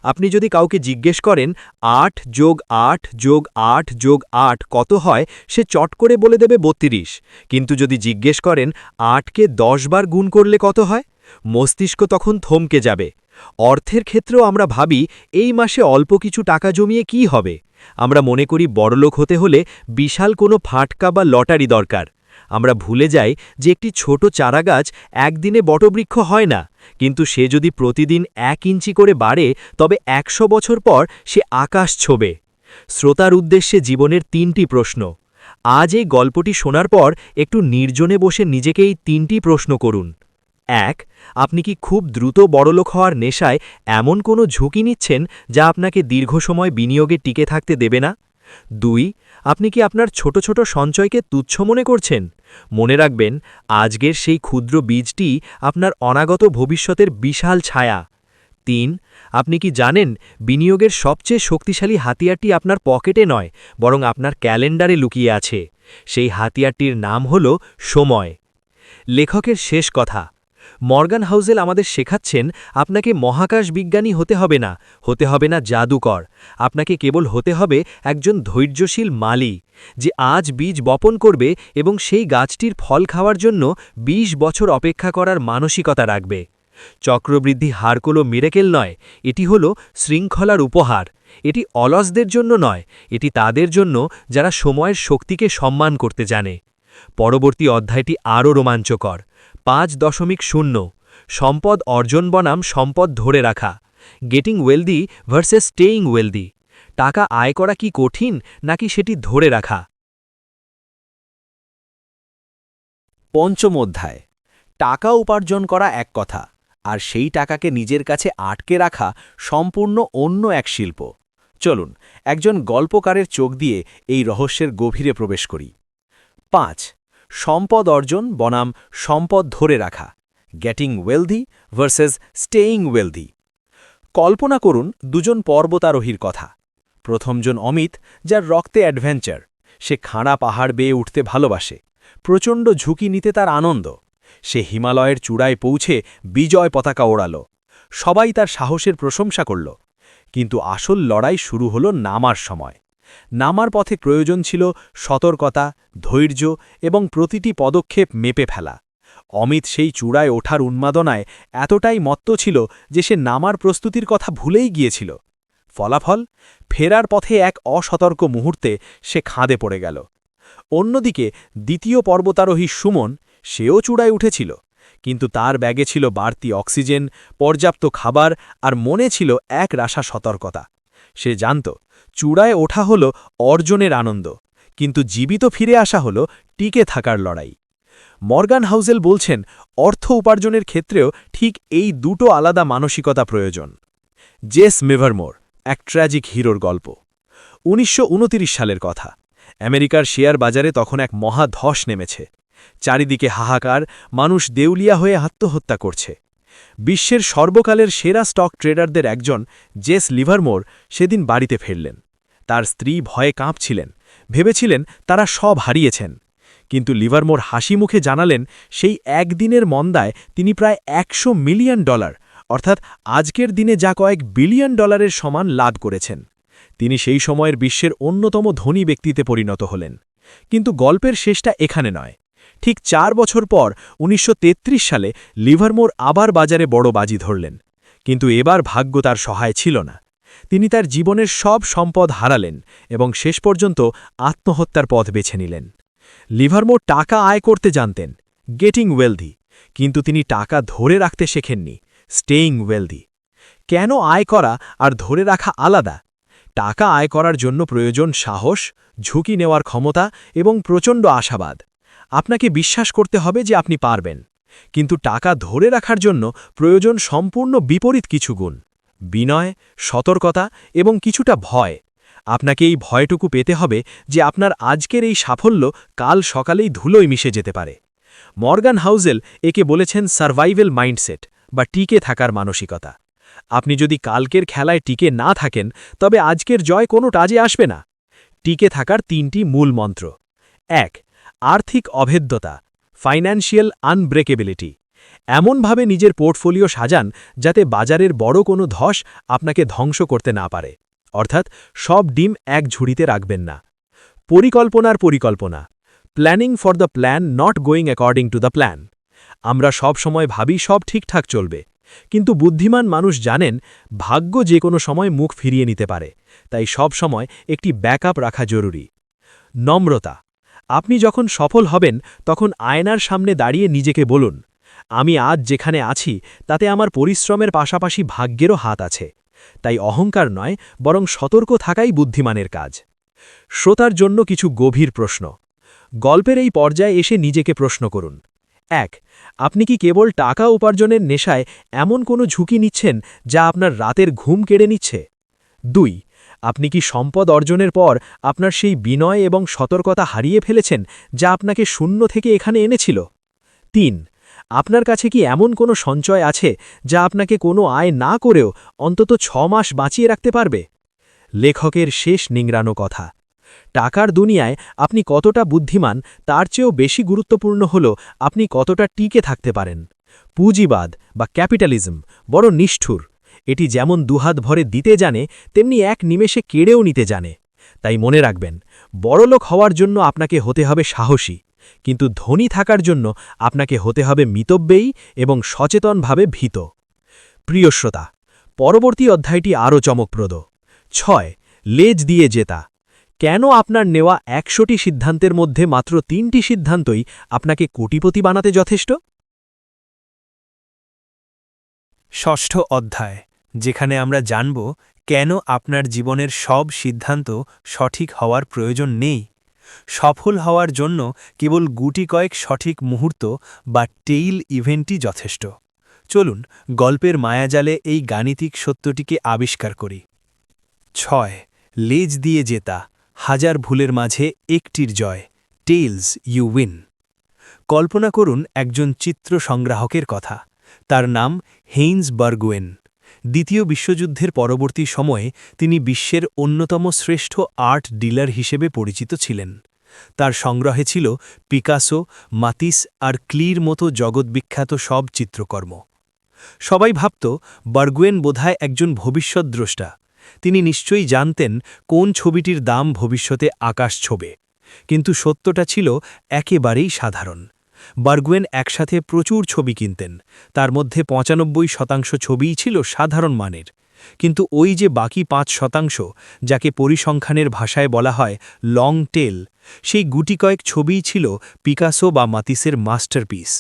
আপনি যদি কাউকে জিজ্ঞেস করেন ৮ যোগ ৮ যোগ ৮ যোগ ৮ কত হয়, সে চট করে বলে দেবে ৩২। কিন্তু যদি জিজ্ঞেস করেন ৮কে ১০ বার গুণ করলে কত হয়, মস্তিষ্ক তখন থমকে যাবে। অর্থের ক্ষেত্রেও আমরা ভাবি এই মাসে অল্প কিছু টাকা জমিয়ে কি হবে। আমরা মনে করি বড়লোক হতে হলে বিশাল কোনো ফাটকা বা লটারি দরকার। আমরা ভুলে যাই যে একটি ছোট চারাগাছ একদিনে বটবৃক্ষ হয় না, কিন্তু সে যদি প্রতিদিন ১ ইঞ্চি করে বাড়ে তবে ১০০ বছর পর সে আকাশ ছোবে। শ্রোতার উদ্দেশ্যে জীবনের ৩টি প্রশ্ন। আজ এই গল্পটি শোনার পর একটু নির্জনে বসে নিজেকে এই ৩টি প্রশ্ন করুন। ১. আপনি কি খুব দ্রুত বড়লোক হওয়ার নেশায় এমন কোনো ঝুঁকি নিচ্ছেন যা আপনাকে দীর্ঘ সময় বিনিয়োগে টিকে থাকতে দেবে না? ২. আপনি কি আপনার ছোট ছোট সঞ্চয়কে তুচ্ছ মনে করছেন? মনে রাখবেন, আজকের সেই ক্ষুদ্র বীজটি আপনার অনাগত ভবিষ্যতের বিশাল ছায়া। ৩. আপনি কি জানেন বিনিয়োগের সবচেয়ে শক্তিশালী হাতিয়ারটি আপনার পকেটে নয়, বরং আপনার ক্যালেন্ডারে লুকিয়ে আছে? সেই হাতিয়ারটির নাম হল সময়। লেখকের শেষ কথা। মর্গান হাউজেল আমাদের শেখাচ্ছেন, আপনাকে মহাকাশ বিজ্ঞানী হতে হবে না জাদুকর। আপনাকে কেবল হতে হবে একজন ধৈর্যশীল মালি, যে আজ বীজ বপন করবে এবং সেই গাছটির ফল খাওয়ার জন্য ২০ বছর অপেক্ষা করার মানসিকতা রাখবে। চক্রবৃদ্ধি হার কোনো মিরেকেল নয়, এটি হল শৃঙ্খলার উপহার। এটি অলসদের জন্য নয়, এটি তাদের জন্য যারা সময়ের শক্তিকে সম্মান করতে জানে। পরবর্তী অধ্যায়টি আরও রোমাঞ্চকর। ৫.০ সম্পদ অর্জন বনাম সম্পদ ধরে রাখা। Getting wealthy versus staying wealthy. টাকা আয় করা কি কঠিন, নাকি সেটি ধরে রাখা? পঞ্চম অধ্যায়। টাকা উপার্জন করা এক কথা, আর সেই টাকাকে নিজের কাছে আটকে রাখা সম্পূর্ণ অন্য এক শিল্প। চলুন একজন গল্পকারের চোখ দিয়ে এই রহস্যের গভীরে প্রবেশ করি। ৫. সম্পদ অর্জন বনাম সম্পদ ধরে রাখা। Getting wealthy versus staying wealthy. কল্পনা করুন দুজন পর্বতারোহীর কথা। প্রথমজন অমিত, যার রক্তে অ্যাডভেঞ্চার। সে খাড়া পাহাড় বেয়ে উঠতে ভালোবাসে। প্রচণ্ড ঝুঁকি নিতে তার আনন্দ। সে হিমালয়ের চূড়ায় পৌঁছে বিজয় পতাকা ওড়াল। সবাই তার সাহসের প্রশংসা করল। কিন্তু আসল লড়াই শুরু হল নামার সময়। নামার পথে প্রয়োজন ছিল সতর্কতা, ধৈর্য এবং প্রতিটি পদক্ষেপ মেপে ফেলা। অমিত সেই চূড়ায় ওঠার উন্মাদনায় এতটাই মত্ত ছিল যে সে নামার প্রস্তুতির কথা ভুলেই গিয়েছিল। ফলাফল, ফেরার পথে এক অসতর্ক মুহূর্তে সে খাদে পড়ে গেল। অন্যদিকে দ্বিতীয় পর্বতারোহী সুমন, সেও চূড়ায় উঠেছিল, কিন্তু তার ব্যাগে ছিল বাড়তি অক্সিজেন, পর্যাপ্ত খাবার আর মনে ছিল এক রাশা সতর্কতা। সে জানত চূড়ায় ওঠা হল অর্জনের আনন্দ, কিন্তু জীবিত ফিরে আসা হল টিকে থাকার লড়াই। মর্গান হাউজেল বলছেন, অর্থ উপার্জনের ক্ষেত্রেও ঠিক এই দুটো আলাদা মানসিকতা প্রয়োজন। জেস লিভারমোর, এক ট্র্যাজিক হিরোর গল্প। ১৯২৯ সালের কথা। আমেরিকার শেয়ার বাজারে তখন এক মহাধস নেমেছে। চারিদিকে হাহাকার, মানুষ দেউলিয়া হয়ে আত্মহত্যা করছে। বিশ্বের সর্বকালের সেরা স্টক ট্রেডারদের একজন জেস লিভারমোর সেদিন বাড়িতে ফিরলেন। তার স্ত্রী ভয়ে কাঁপছিলেন, ভেবেছিলেন তারা সব হারিয়েছেন। কিন্তু লিভারমোর হাসি মুখে জানালেন, সেই একদিনের মন্দায় তিনি প্রায় $১০০ মিলিয়ন, অর্থাৎ আজকের দিনে যা কয়েক বিলিয়ন ডলারের সমান লাভ করেছেন। তিনি সেই সময়ের বিশ্বের অন্যতম ধনী ব্যক্তিতে পরিণত হলেন। কিন্তু গল্পের শেষটা এখানে নয়। ঠিক ৪ বছর পর ১৯৩৩ সালে লিভারমোর আবার বাজারে বড় বাজি ধরলেন। কিন্তু এবার ভাগ্য তার সহায় ছিল না। তিনি তার জীবনের সব সম্পদ হারালেন এবং শেষ পর্যন্ত আত্মহত্যার পথ বেছে নিলেন। লিভারমোর টাকা আয় করতে জানতেন, গেটিং ওয়েলদি, কিন্তু তিনি টাকা ধরে রাখতে শেখেননি, স্টেইং ওয়েলদি। কেন আয় করা আর ধরে রাখা আলাদা? টাকা আয় করার জন্য প্রয়োজন সাহস, ঝুঁকি নেওয়ার ক্ষমতা এবং প্রচণ্ড আশাবাদ। আপনাকে বিশ্বাস করতে হবে যে আপনি পারবেন। কিন্তু টাকা ধরে রাখার জন্য প্রয়োজন সম্পূর্ণ বিপরীত কিছু গুণ: বিনয়, সতর্কতা এবং কিছুটা ভয়। আপনাকে এই ভয়টুকু পেতে হবে যে আপনার আজকের এই সাফল্য কাল সকালেই ধুলোয় মিশে যেতে পারে। মর্গান হাউজেল একে বলেছেন সার্ভাইভেল মাইন্ডসেট বা টিকে থাকার মানসিকতা। আপনি যদি কালকের খেলায় টিকে না থাকেন, তবে আজকের জয় কোনো কাজে আসবে না। টিকে থাকার ৩টি মূল মন্ত্র। ১. আর্থিক অভেদ্যতা, ফাইন্যান্সিয়াল আনব্রেকেবিলিটি। এমনভাবে নিজের পোর্টফোলিও সাজান যাতে বাজারের বড় কোনো ধস আপনাকে ধ্বংস করতে না পারে, অর্থাৎ সব ডিম এক ঝুড়িতে রাখবেন না। পরিকল্পনা planning for the plan, not going according to the plan. আমরা সব সময় ভাবি সব ঠিকঠাক চলবে, কিন্তু বুদ্ধিমান মানুষ জানেন ভাগ্য যে কোনো সময় মুখ ফিরিয়ে নিতে পারে, তাই সব সময় একটি ব্যাকআপ রাখা জরুরি। নম্রতা, আপনি যখন সফল হবেন তখন আয়নার সামনে দাঁড়িয়ে নিজেকে বলুন, আমি আজ যেখানে আছি তাতে আমার পরিশ্রমের পাশাপাশি ভাগ্যেরও হাত আছে। তাই অহংকার নয়, বরং সতর্ক থাকাই বুদ্ধিমানের কাজ। শ্রোতার জন্য কিছু গভীর প্রশ্ন। গল্পের এই পর্যায়ে এসে নিজেকে প্রশ্ন করুন। ১. আপনি কি কেবল টাকা উপার্জনের নেশায় এমন কোনো ঝুঁকি নিচ্ছেন যা আপনার রাতের ঘুম কেড়ে নিচ্ছে? ২. আপনি কি সম্পদ অর্জনের পর আপনার সেই বিনয় এবং সতর্কতা হারিয়ে ফেলেছেন যা আপনাকে শূন্য থেকে এখানে এনেছিল? ৩. আপনার কাছে কি এমন কোনো সঞ্চয় আছে যা আপনাকে কোনো আয় না করেও অন্তত ৬ মাস বাঁচিয়ে রাখতে পারবে? লেখকের শেষ নিংড়ানো কথা, টাকার দুনিয়ায় আপনি কতটা বুদ্ধিমান তার চেয়েও বেশি গুরুত্বপূর্ণ হল আপনি কতটা টিকে থাকতে পারেন। পুঁজিবাদ বা ক্যাপিটালিজম বড় নিষ্ঠুর। এটি যেমন দুহাত ভরে দিতে জানে, তেমনি এক নিমেষে কেড়েও নিতে জানে। তাই মনে রাখবেন, বড়লোক হওয়ার জন্য আপনাকে হতে হবে সাহসী, কিন্তু ধনী থাকার জন্য আপনাকে হতে হবে মিতব্যয়ী এবং সচেতনভাবে ভীত। প্রিয় শ্রোতা, পরবর্তী অধ্যায়টি আরও চমকপ্রদ। ৬. লেজ দিয়ে জেতা। কেন আপনার নেওয়া ১০০টি সিদ্ধান্তের মধ্যে মাত্র ৩টি সিদ্ধান্তই আপনাকে কোটিপতি বানাতে যথেষ্ট? ষষ্ঠ অধ্যায়, যেখানে আমরা জানব কেন আপনার জীবনের সব সিদ্ধান্ত সঠিক হওয়ার প্রয়োজন নেই। সফল হওয়ার জন্য কেবল গুটি কয়েক সঠিক মুহূর্ত বা টেইল ইভেন্টই যথেষ্ট। চলুন গল্পের মায়াজালে এই গাণিতিক সত্যটিকে আবিষ্কার করি। ৬. লেজ দিয়ে জেতা, হাজার ভুলের মাঝে একটির জয়। Tails you win. কল্পনা করুন একজন চিত্র সংগ্রাহকের কথা। তার নাম হেইন্স বার্গুয়েন। দ্বিতীয় বিশ্বযুদ্ধের পরবর্তী সময়ে তিনি বিশ্বের অন্যতম শ্রেষ্ঠ আর্ট ডিলার হিসেবে পরিচিত ছিলেন। তার সংগ্রহে ছিল পিকাসো, মাতিস আর ক্লির মতো জগৎবিখ্যাত সব চিত্রকর্ম। সবাই ভাবত বার্গুয়েন বোধহয় একজন ভবিষ্যদ্দ্রষ্টা। তিনি নিশ্চয়ই জানতেন কোন ছবিটির দাম ভবিষ্যতে আকাশ ছোঁবে। কিন্তু সত্যটা ছিল একেবারেই সাধারণ। বার্গুয়েন একসাথে প্রচুর ছবি কিনতেন, তার মধ্যে ৯৫% ছবিই ছিল সাধারণ মানের। কিন্তু ওই যে বাকি ৫%, যাকে পরিসংখ্যানের ভাষায় বলা হয় লং টেল, সেই গুটি কয়েক ছবিই ছিল পিকাসো বা মাতিসের মাস্টারপিস।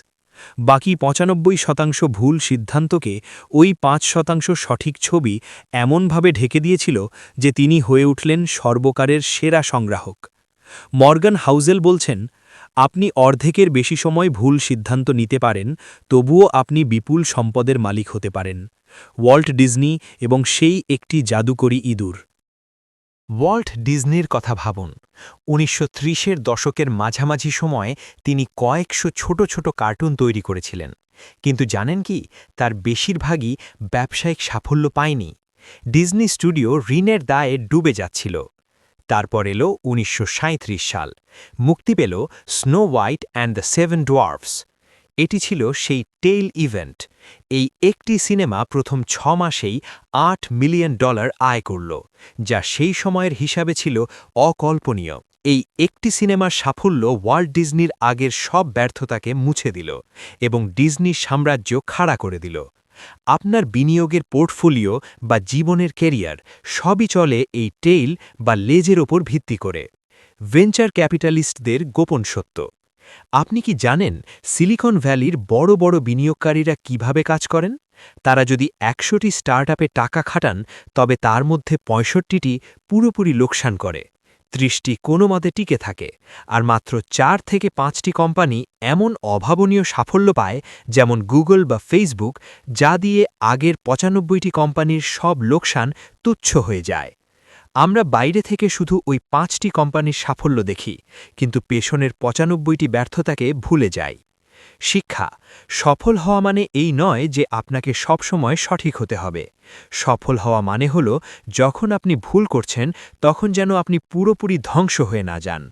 বাকি ৯৫% ভুল সিদ্ধান্তকে ওই ৫% সঠিক ছবি এমনভাবে ঢেকে দিয়েছিল যে তিনি হয়ে উঠলেন সর্বকালের সেরা সংগ্রাহক। মর্গান হাউজেল বলছেন, আপনি অর্ধেকের বেশি সময় ভুল সিদ্ধান্ত নিতে পারেন, তবুও আপনি বিপুল সম্পদের মালিক হতে পারেন। ওয়াল্ট ডিজনি এবং সেই একটি জাদুকরী ইঁদুর। ওয়াল্ট ডিজনির কথা ভাবুন। ১৯৩০-এর দশকের মাঝামাঝি সময়ে তিনি কয়েকশো ছোট ছোট কার্টুন তৈরি করেছিলেন। কিন্তু জানেন কি, তার বেশিরভাগই ব্যবসায়িক সাফল্য পায়নি। ডিজনি স্টুডিও ঋণের দায়ে ডুবে যাচ্ছিল। তারপর এলো ১৯৩৭ সাল। মুক্তি পেল Snow White and the Seven Dwarfs. এটি ছিল সেই টেইল ইভেন্ট। এই একটি সিনেমা প্রথম ৬ মাসেই $৮ মিলিয়ন আয় করল, যা সেই সময়ের হিসাবে ছিল অকল্পনীয়। এই একটি সিনেমার সাফল্য ওয়াল্ট ডিজনির আগের সব ব্যর্থতাকে মুছে দিল এবং ডিজনির সাম্রাজ্য খাড়া করে দিল। আপনার বিনিয়োগের পোর্টফোলিও বা জীবনের ক্যারিয়ার সবই চলে এই টেইল বা লেজের ওপর ভিত্তি করে। ভেঞ্চার ক্যাপিটালিস্টদের গোপন সত্য। আপনি কি জানেন সিলিকন ভ্যালির বড় বড় বিনিয়োগকারীরা কিভাবে কাজ করেন? তারা যদি ১০০টি স্টার্টআপে টাকা খাটান, তবে তার মধ্যে ৬৫টি পুরোপুরি লোকসান করে, ৩০টি কোনো মতে টিকে থাকে, আর মাত্র ৪ থেকে ৫টি কোম্পানি এমন অভাবনীয় সাফল্য পায়, যেমন গুগল বা ফেসবুক, যা দিয়ে আগের ৯৫টি কোম্পানির সব লোকসান তুচ্ছ হয়ে যায়। আমরা বাইরে থেকে শুধু ওই ৫টি কোম্পানির সাফল্য দেখি, কিন্তু পেছনের ৯৫টি ব্যর্থতাকে ভুলে যাই। শিক্ষা: সফল হওয়া মানে এই নয় যে আপনাকে সবসময় সঠিক হতে হবে। সফল হওয়া মানে হল যখন আপনি ভুল করছেন তখন যেন আপনি পুরোপুরি ধ্বংস হয়ে না যান,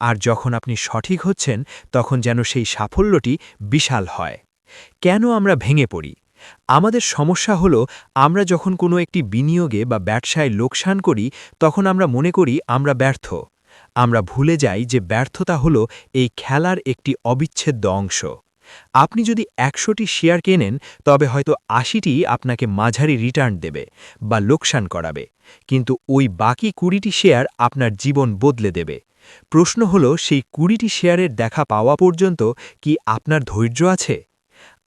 আর যখন আপনি সঠিক হচ্ছেন তখন যেন সেই সাফল্যটি বিশাল হয়। কেন আমরা ভেঙে পড়ি? আমাদের সমস্যা হলো আমরা যখন কোনো একটি বিনিয়োগে বা ব্যবসায় লোকসান করি তখন আমরা মনে করি আমরা ব্যর্থ। আমরা ভুলে যাই যে ব্যর্থতা হলো এই খেলার একটি অবিচ্ছেদ্য অংশ। আপনি যদি ১০০টি শেয়ার কেনেন তবে হয়তো ৮০টি আপনাকে মাঝারি রিটার্ন দেবে বা লোকসান করাবে, কিন্তু ওই বাকি ২০টি শেয়ার আপনার জীবন বদলে দেবে। প্রশ্ন হলো সেই ২০টি শেয়ারের দেখা পাওয়া পর্যন্ত কি আপনার ধৈর্য আছে?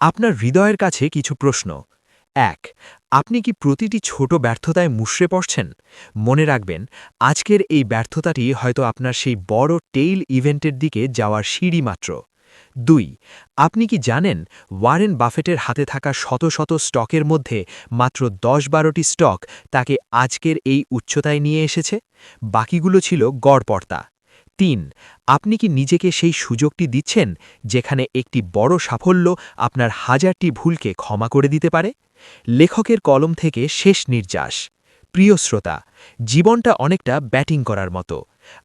আপনার হৃদয়ের কাছে কিছু প্রশ্ন। ১. আপনি কি প্রতিটি ছোট ব্যর্থতায় মুষড়ে পড়ছেন? মনে রাখবেন, আজকের এই ব্যর্থতাটি হয়তো আপনার সেই বড় টেইল ইভেন্টের দিকে যাওয়ার সিঁড়ি মাত্র। ২. আপনি কি জানেন ওয়ারেন বাফেটের হাতে থাকা শত শত স্টকের মধ্যে মাত্র ১০-১২টি স্টক তাকে আজকের এই উচ্চতায় নিয়ে এসেছে? বাকিগুলো ছিল গড়পড়তা। ৩. আপনি কি নিজেকে সেই সুযোগটি দিচ্ছেন যেখানে একটি বড় সাফল্য আপনার হাজারটি ভুলকে ক্ষমা করে দিতে পারে? লেখকের কলম থেকে শেষ নির্যাস। প্রিয় শ্রোতা, জীবনটা অনেকটা ব্যাটিং করার মতো।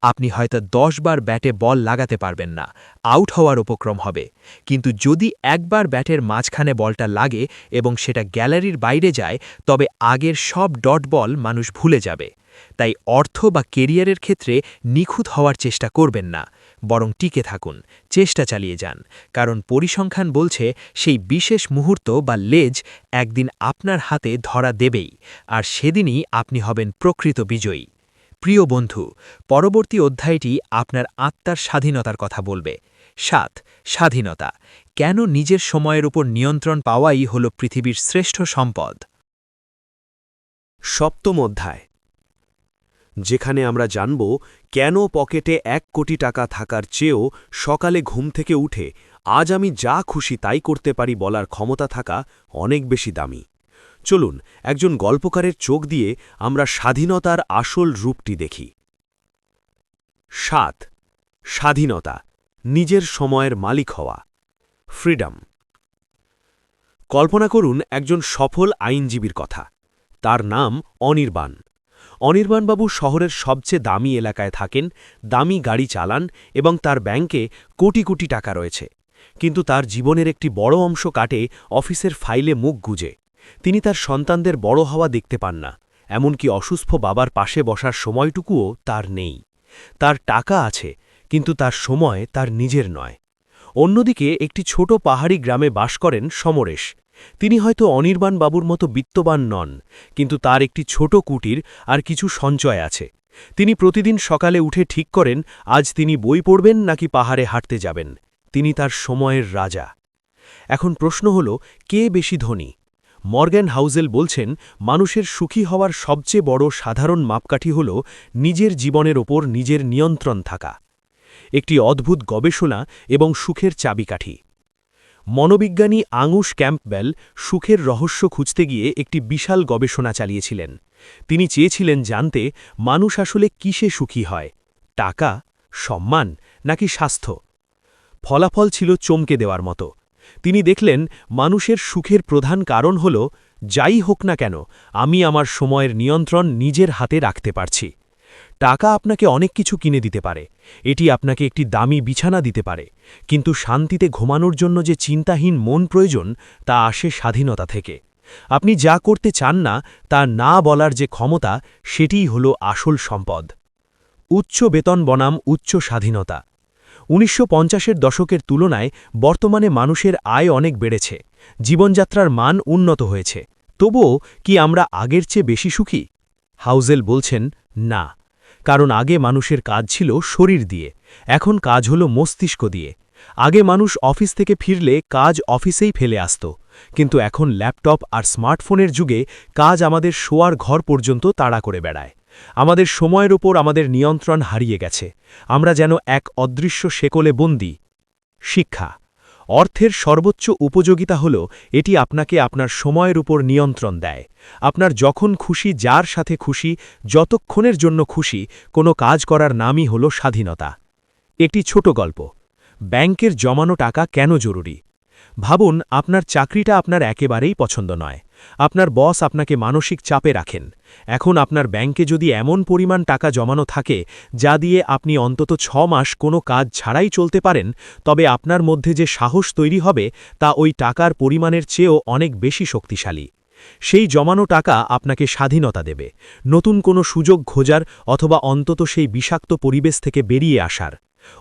আপনি হয়তো ১০ বার ব্যাটে বল লাগাতে পারবেন না, আউট হওয়ার উপক্রম হবে, কিন্তু যদি একবার ব্যাটের মাঝখানে বলটা লাগে এবং সেটা গ্যালারির বাইরে যায় তবে আগের সব ডট বল মানুষ ভুলে যাবে। তাই অর্থ বা কেরিয়ারের ক্ষেত্রে নিখুঁত হওয়ার চেষ্টা করবেন না, বরং টিকে থাকুন, চেষ্টা চালিয়ে যান, কারণ পরিসংখ্যান বলছে সেই বিশেষ মুহূর্ত বা লেজ একদিন আপনার হাতে ধরা দেবেই, আর সেদিনই আপনি হবেন প্রকৃত বিজয়ী। প্রিয় বন্ধু, পরবর্তী অধ্যায়টি আপনার আত্মার স্বাধীনতার কথা বলবে। ৭. স্বাধীনতা। কেন নিজের সময়ের উপর নিয়ন্ত্রণ পাওয়াই হল পৃথিবীর শ্রেষ্ঠ সম্পদ? সপ্তম অধ্যায়, যেখানে আমরা জানব কেন পকেটে ১ কোটি টাকা থাকার চেয়েও সকালে ঘুম থেকে উঠে আজ আমি যা খুশি তাই করতে পারি বলার ক্ষমতা থাকা অনেক বেশি দামি। চলুন একজন গল্পকারের চোখ দিয়ে আমরা স্বাধীনতার আসল রূপটি দেখি। ৭. স্বাধীনতা, নিজের সময়ের মালিক হওয়া, ফ্রিডম। কল্পনা করুন একজন সফল আইনজীবীর কথা। তার নাম অনির্বাণ। অনির্বাণবাবু শহরের সবচেয়ে দামি এলাকায় থাকেন, দামি গাড়ি চালান এবং তার ব্যাংকে কোটি কোটি টাকা রয়েছে। কিন্তু তার জীবনের একটি বড় অংশ কাটে অফিসের ফাইলে মুখ গুজে। তিনি তার সন্তানদের বড় হওয়া দেখতে পান না, এমনকি অসুস্থ বাবার পাশে বসার সময়টুকুও তার নেই। তার টাকা আছে, কিন্তু তার সময় তার নিজের নয়। অন্যদিকে একটি ছোট পাহাড়ি গ্রামে বাস করেন সমরেশ। তিনি হয়তো অনির্বাণ বাবুর মতো বিত্তবান নন, কিন্তু তার একটি ছোট কুটির আর কিছু সঞ্চয় আছে। তিনি প্রতিদিন সকালে উঠে ঠিক করেন আজ তিনি বই পড়বেন নাকি পাহাড়ে হাঁটতে যাবেন। তিনি তার সময়ের রাজা। এখন প্রশ্ন হল, কে বেশি ধনী? মর্গ্যান হাউজেল বলছেন মানুষের সুখী হওয়ার সবচেয়ে বড় সাধারণ মাপকাঠি হল নিজের জীবনের ওপর নিজের নিয়ন্ত্রণ থাকা। একটি অদ্ভুত গবেষণা এবং সুখের চাবিকাঠি। মনোবিজ্ঞানী আঙুশ ক্যাম্পবেল সুখের রহস্য খুঁজতে গিয়ে একটি বিশাল গবেষণা চালিয়েছিলেন। তিনি চেয়েছিলেন জানতে মানুষ আসলে কিসে সুখী হয়, টাকা, সম্মান নাকি স্বাস্থ্য। ফলাফল ছিল চমকে দেওয়ার মতো। তিনি দেখলেন মানুষের সুখের প্রধান কারণ হল, যাই হোক না কেন আমি আমার সময়ের নিয়ন্ত্রণ নিজের হাতে রাখতে পারছি। টাকা আপনাকে অনেক কিছু কিনে দিতে পারে, এটি আপনাকে একটি দামি বিছানা দিতে পারে, কিন্তু শান্তিতে ঘুমানোর জন্য যে চিন্তাহীন মন প্রয়োজন তা আসে স্বাধীনতা থেকে। আপনি যা করতে চান না তা না বলার যে ক্ষমতা, সেটিই হল আসল সম্পদ। উচ্চ বেতন বনাম উচ্চ স্বাধীনতা। ১৯৫০-এর দশকের তুলনায় বর্তমানে মানুষের আয় অনেক বেড়েছে, জীবনযাত্রার মান উন্নত হয়েছে। তবুও কি আমরা আগের চেয়ে বেশি সুখী? হাউজেল বলছেন না, কারণ আগে মানুষের কাজ ছিল শরীর দিয়ে, এখন কাজ হল মস্তিষ্ক দিয়ে। আগে মানুষ অফিস থেকে ফিরলে কাজ অফিসেই ফেলে আসত, কিন্তু এখন ল্যাপটপ আর স্মার্টফোনের যুগে কাজ আমাদের শোয়ার ঘর পর্যন্ত তাড়া করে বেড়ায়। আমাদের সময়ের ওপর আমাদের নিয়ন্ত্রণ হারিয়ে গেছে, আমরা যেন এক অদৃশ্য শেকলে বন্দী। শিক্ষা। অর্থের সর্বোচ্চ উপযোগিতা হল এটি আপনাকে আপনার সময়ের উপর নিয়ন্ত্রণ দেয়। আপনার যখন খুশি, যার সাথে খুশি, যতক্ষণের জন্য খুশি কোনো কাজ করার নামই হল স্বাধীনতা। একটি ছোট গল্প। ব্যাংকের জমানো টাকা কেন জরুরি? ভাবুন আপনার চাকরিটা আপনার একেবারেই পছন্দ নয়, আপনার বস আপনাকে মানসিক চাপে রাখেন। এখন আপনার ব্যাংকে যদি এমন পরিমাণ টাকা জমানো থাকে যা দিয়ে আপনি অন্তত 6 মাস কোনো কাজ ছাড়াই চলতে পারেন, তবে আপনার মধ্যে যে সাহস তৈরি হবে তা ওই টাকার পরিমাণের চেয়েও অনেক বেশি শক্তিশালী। সেই জমানো টাকা আপনাকে স্বাধীনতা দেবে, নতুন কোনো সুযোগ খোঁজার অথবা অন্তত সেই বিষাক্ত পরিবেশ থেকে বেরিয়ে আসার।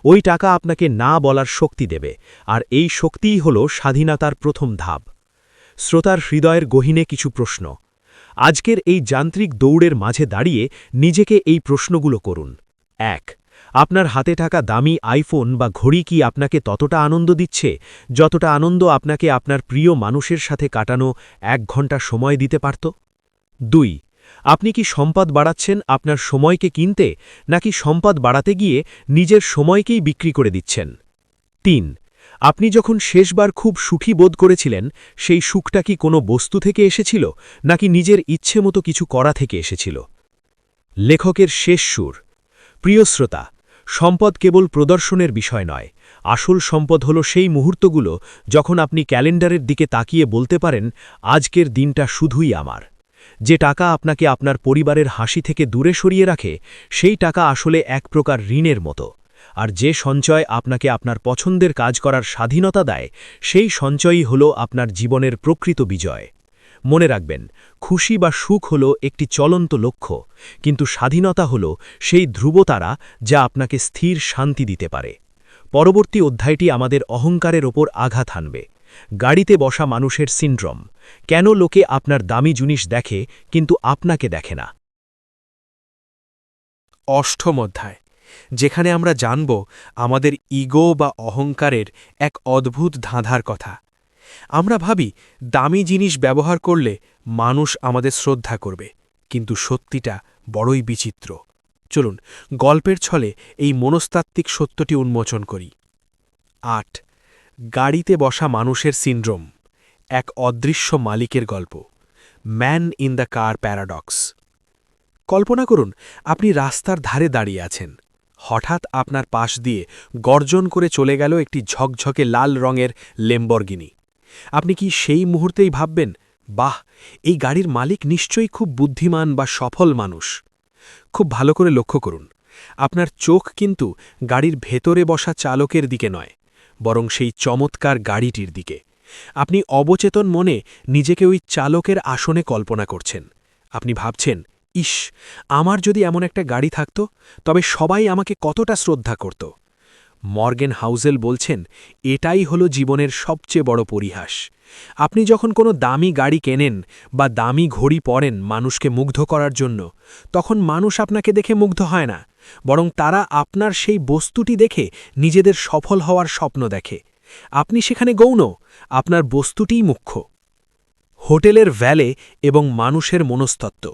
ওই টাকা আপনাকে না বলার শক্তি দেবে, আর এই শক্তিই হল স্বাধীনতার প্রথম ধাপ। শ্রোতার হৃদয়ের গহীনে কিছু প্রশ্ন। আজকের এই যান্ত্রিক দৌড়ের মাঝে দাঁড়িয়ে নিজেকে এই প্রশ্নগুলো করুন। ১. আপনার হাতে থাকা দামি আইফোন বা ঘড়ি কি আপনাকে ততটা আনন্দ দিচ্ছে যতটা আনন্দ আপনাকে আপনার প্রিয় মানুষের সাথে কাটানো 1 ঘন্টা সময় দিতে পারত? ২. আপনি কি সম্পদ বাড়াচ্ছেন আপনার সময়কে কিনতে, নাকি সম্পদ বাড়াতে গিয়ে নিজের সময়কেই বিক্রি করে দিচ্ছেন? ৩. আপনি যখন শেষবার খুব সুখী বোধ করেছিলেন, সেই সুখটা কি কোনো বস্তু থেকে এসেছিল, নাকি নিজের ইচ্ছে মতো কিছু করা থেকে এসেছিল? লেখকের শেষ সুর। প্রিয় শ্রোতা, সম্পদ কেবল প্রদর্শনের বিষয় নয়, আসল সম্পদ হল সেই মুহূর্তগুলো যখন আপনি ক্যালেন্ডারের দিকে তাকিয়ে বলতে পারেন, আজকের দিনটা শুধুই আমার। যে টাকা আপনাকে আপনার পরিবারের হাসি থেকে দূরে সরিয়ে রাখে, সেই টাকা আসলে এক প্রকার ঋণের মতো। আর যে সঞ্চয় আপনাকে আপনার পছন্দের কাজ করার স্বাধীনতা দেয়, সেই সঞ্চয়ই হল আপনার জীবনের প্রকৃত বিজয়। মনে রাখবেন, খুশি বা সুখ হল একটি চলন্ত লক্ষ্য, কিন্তু স্বাধীনতা হল সেই ধ্রুবতারা যা আপনাকে স্থির শান্তি দিতে পারে। পরবর্তী অধ্যায়টি আমাদের অহংকারের ওপর আঘাত হানবে। গাড়িতে বসা মানুষের সিনড্রোম। কেন লোকে আপনার দামি জিনিস দেখে কিন্তু আপনাকে দেখে না? অষ্টম অধ্যায়, যেখানে আমরা জানব আমাদের ইগো বা অহংকারের এক অদ্ভুত ধাঁধার কথা। আমরা ভাবি দামি জিনিস ব্যবহার করলে মানুষ আমাদের শ্রদ্ধা করবে, কিন্তু সত্যিটা বড়ই বিচিত্র। চলুন গল্পের ছলে এই মনস্তাত্ত্বিক সত্যটি উন্মোচন করি। ৮. গাড়িতে বসা মানুষের সিনড্রোম, এক অদৃশ্য মালিকের গল্প। Man in the car paradox. কল্পনা করুন, আপনি রাস্তার ধারে দাঁড়িয়ে আছেন। হঠাৎ আপনার পাশ দিয়ে গর্জন করে চলে গেল একটি ঝকঝকে লাল রঙের লেম্বরগিনি। আপনি কি সেই মুহূর্তেই ভাববেন, বাহ, এই গাড়ির মালিক নিশ্চয়ই খুব বুদ্ধিমান বা সফল মানুষ? খুব ভালো করে লক্ষ্য করুন, আপনার চোখ কিন্তু গাড়ির ভেতরে বসা চালকের দিকে নয়, বরং সেই চমৎকার গাড়িটির দিকে। আপনি অবচেতন মনে নিজেকে ওই চালকের আসনে কল্পনা করছেন। আপনি ভাবছেন, ইস, আমার যদি এমন একটা গাড়ি থাকত, তবে সবাই আমাকে কতটা শ্রদ্ধা করত। মর্গেন হাউজেল বলছেন, এটাই হলো জীবনের সবচেয়ে বড় পরিহাস। আপনি যখন কোনো দামি গাড়ি কেনেন বা দামি ঘড়ি পরেন মানুষকে মুগ্ধ করার জন্য, তখন মানুষ আপনাকে দেখে মুগ্ধ হয় না, বরং তারা আপনার সেই বস্তুটি দেখে নিজেদের সফল হওয়ার স্বপ্ন দেখে। আপনি সেখানে গৌণ, আপনার বস্তুটিই মুখ্য। হোটেলের ভ্যালে এবং মানুষের মনস্তত্ত্ব।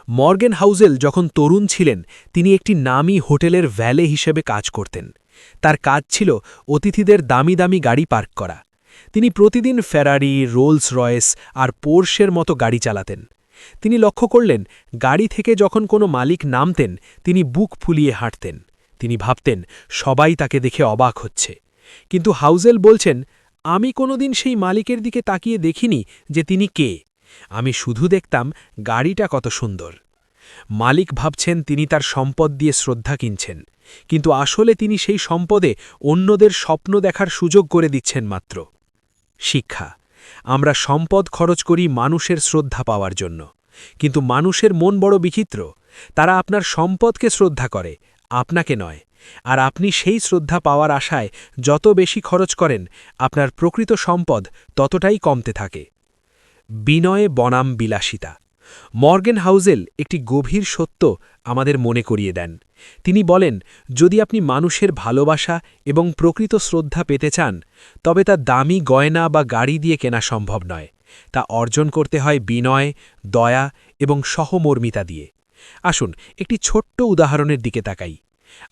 মর্গেন হাউজেল যখন তরুণ ছিলেন, তিনি একটি নামী হোটেলের ভ্যালে হিসেবে কাজ করতেন। তার কাজ ছিল অতিথিদের দামি দামি গাড়ি পার্ক করা। তিনি প্রতিদিন ফেরারি, রোলস রয়েস আর পোর্শের মতো গাড়ি চালাতেন। তিনি লক্ষ্য করলেন, গাড়ি থেকে যখন কোনো মালিক নামতেন, তিনি বুক ফুলিয়ে হাঁটতেন। তিনি ভাবতেন, সবাই তাকে দেখে অবাক হচ্ছে। কিন্তু হাউজেল বলছেন, আমি কোনোদিন সেই মালিকের দিকে তাকিয়ে দেখিনি যে তিনি কে। আমি শুধু দেখতাম গাড়িটা কত সুন্দর। মালিক ভাবছেন তিনি তার সম্পদ দিয়ে শ্রদ্ধা কিনছেন, কিন্তু আসলে তিনি সেই সম্পদে অন্যদের স্বপ্ন দেখার সুযোগ করে দিচ্ছেন মাত্র। শিক্ষা। আমরা সম্পদ খরচ করি মানুষের শ্রদ্ধা পাওয়ার জন্য, কিন্তু মানুষের মন বড় বিচিত্র। তারা আপনার সম্পদকে শ্রদ্ধা করে, আপনাকে নয়। আর আপনি সেই শ্রদ্ধা পাওয়ার আশায় যত বেশি খরচ করেন, আপনার প্রকৃত সম্পদ ততটাই কমতে থাকে। বিনয়ে বনাম বিলাসিতা। মর্গেন হাউজেল একটি গভীর সত্য আমাদের মনে করিয়ে দেন। তিনি বলেন, যদি আপনি মানুষের ভালোবাসা এবং প্রকৃত শ্রদ্ধা পেতে চান, তবে তা দামি গয়না বা গাড়ি দিয়ে কেনা সম্ভব নয়। তা অর্জন করতে হয় বিনয়, দয়া এবং সহমর্মিতা দিয়ে। আসুন একটি ছোট্ট উদাহরণের দিকে তাকাই।